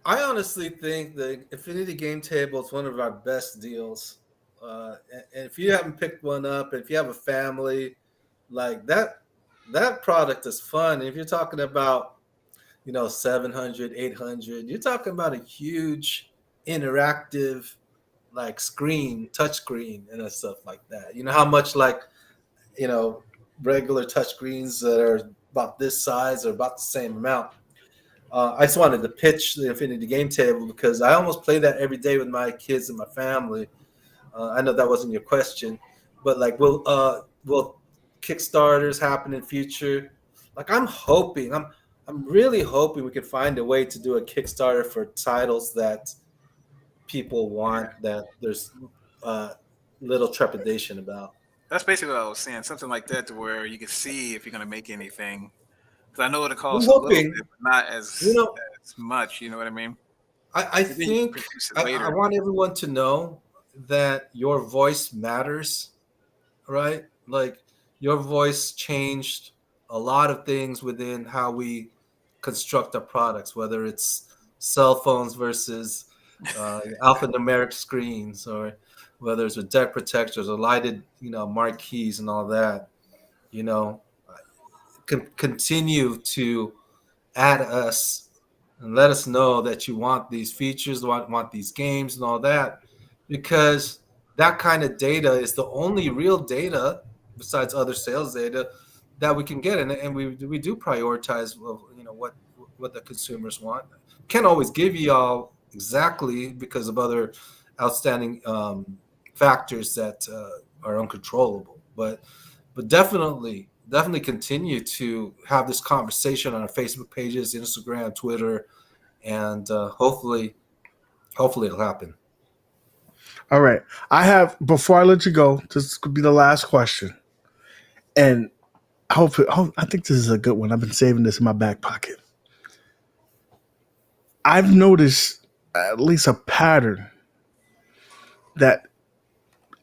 I honestly think the Infinity Game Table is one of our best deals. And if you haven't picked one up, if you have a family, like that product is fun. If you're talking about, 700, 800, you're talking about a huge interactive like touch screen and stuff like that. You know how much regular touch screens that are about this size or about the same amount. I just wanted to pitch the Infinity Game Table because I almost play that every day with my kids and my family. I know that wasn't your question, but like, will Kickstarters happen in future? Like, I'm really hoping we can find a way to do a Kickstarter for titles that people want, that there's little trepidation about. That's basically what I was saying. Something like that, to where you can see if you're going to make anything. Because I know it'll cost a little bit, but not as much. You know what I mean? I think I want everyone to know that your voice matters, right? Like, your voice changed a lot of things within how we construct our products, whether it's cell phones versus alphanumeric screens, or whether it's with deck protectors or lighted, marquees and all that. Continue to add us and let us know that you want these features, want these games and all that, because that kind of data is the only real data besides other sales data that we can get, and we do prioritize what the consumers want. Can't always give you all exactly because of other outstanding factors that are uncontrollable, but definitely continue to have this conversation on our Facebook pages, Instagram, Twitter, and hopefully it'll happen. All right. Before I let you go, this could be the last question. And I think this is a good one. I've been saving this in my back pocket. I've noticed at least a pattern that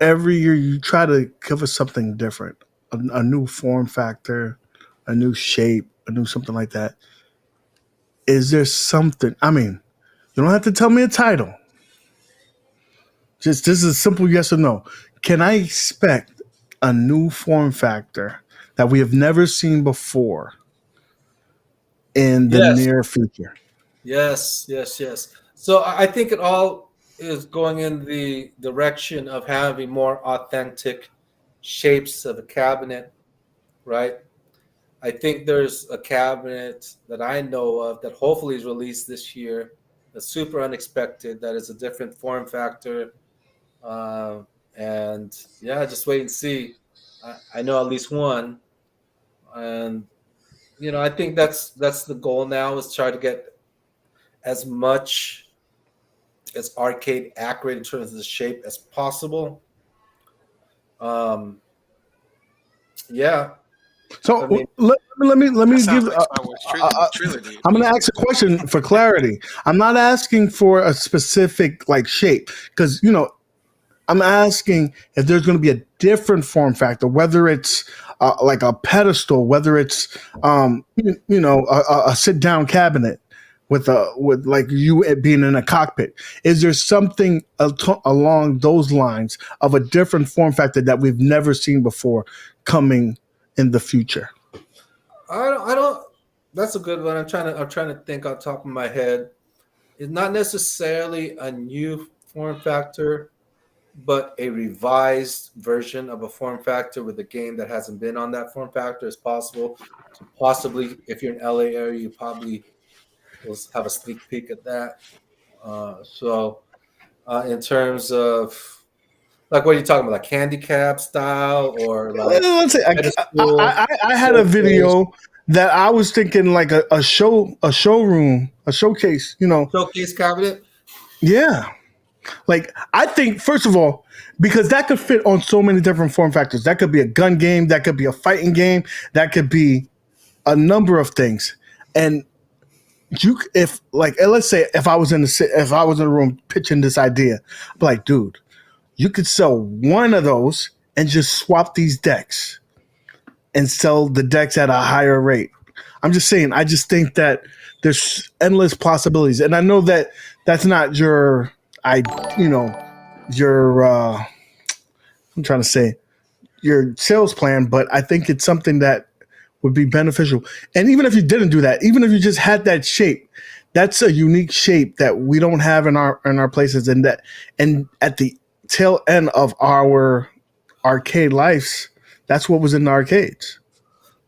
every year you try to give us something different, a new form factor, a new shape, a new something like that. Is there something? I mean, you don't have to tell me a title. Just this is a simple yes or no. Can I expect a new form factor that we have never seen before in the near future? Yes. So I think it all is going in the direction of having more authentic shapes of a cabinet, right? I think there's a cabinet that I know of that hopefully is released this year, that's super unexpected, that is a different form factor. And just wait and see. I know at least one. And, I think that's the goal now, is try to get as much as arcade accurate in terms of the shape as possible. So I mean, let me give. I'm going to ask a question for clarity. I'm not asking for a specific shape, because I'm asking if there's going to be a different form factor, whether it's like a pedestal, whether it's a sit down cabinet with like you being in a cockpit. Is there something along those lines of a different form factor that we've never seen before coming in the future? I don't. That's a good one. I'm trying to think on top of my head. It's not necessarily a new form factor, but a revised version of a form factor with a game that hasn't been on that form factor is possible. So possibly, if you're in LA area, you probably will have a sneak peek at that. In terms of like, what are you talking about, like handicap style or like Let's say pedestal, I had a video that I was thinking like a showroom, a showcase, showcase cabinet? Yeah. Like, I think, first of all, because that could fit on so many different form factors. That could be a gun game, that could be a fighting game, that could be a number of things. And let's say if I was in the room pitching this idea, I'd be like, dude, you could sell one of those and just swap these decks and sell the decks at a higher rate. I'm just saying, I just think that there's endless possibilities. And I know that that's not your I'm trying to say your sales plan, but I think it's something that would be beneficial. And even if you didn't do that, even if you just had that shape, that's a unique shape that we don't have in our places, and at the tail end of our arcade lives, that's what was in the arcades.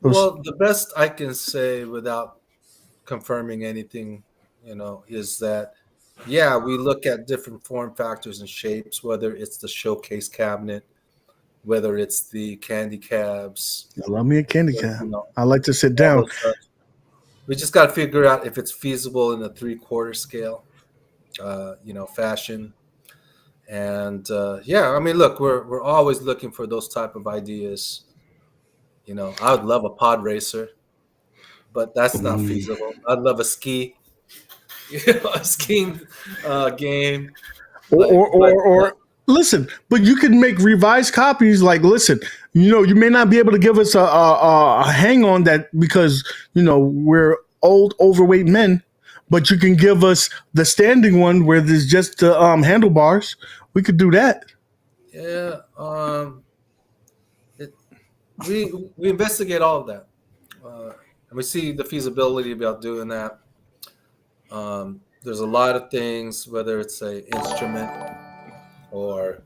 Well, the best I can say without confirming anything, is that, yeah, we look at different form factors and shapes, whether it's the showcase cabinet, whether it's the candy cabs. I love me a candy cab. I like to sit down. We just got to figure out if it's feasible in a 3/4 scale, fashion. And I mean, look, we're always looking for those type of ideas. I would love a pod racer, but that's not feasible. I'd love a ski, a skiing game. Listen, but you can make revised copies. Like, listen, you may not be able to give us a hang on that because we're old, overweight men, but you can give us the standing one where there's just the handlebars. We could do that. Yeah. We investigate all of that, and we see the feasibility about doing that. There's a lot of things, whether it's a instrument or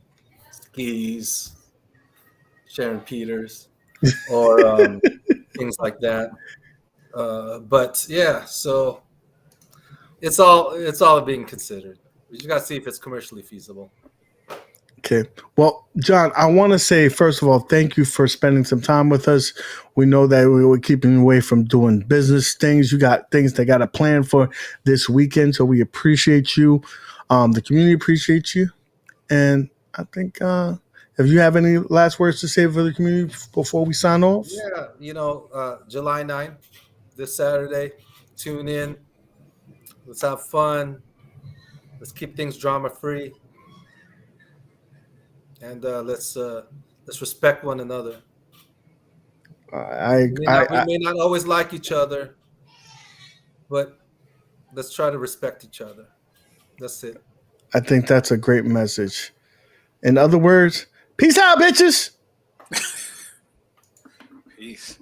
skis, Sharon Peters, or things like that. But yeah, so it's all being considered. We just got to see if it's commercially feasible. Okay. Well, John, I want to say, first of all, thank you for spending some time with us. We know that we were keeping you away from doing business things. You got things that got a plan for this weekend, so we appreciate you. The community appreciates you. And I think if you have any last words to say for the community before we sign off. Yeah, July 9th, this Saturday, tune in. Let's have fun. Let's keep things drama-free. And let's respect one another. We may not always like each other, but let's try to respect each other. That's it. I think that's a great message. In other words, peace out, bitches. Peace.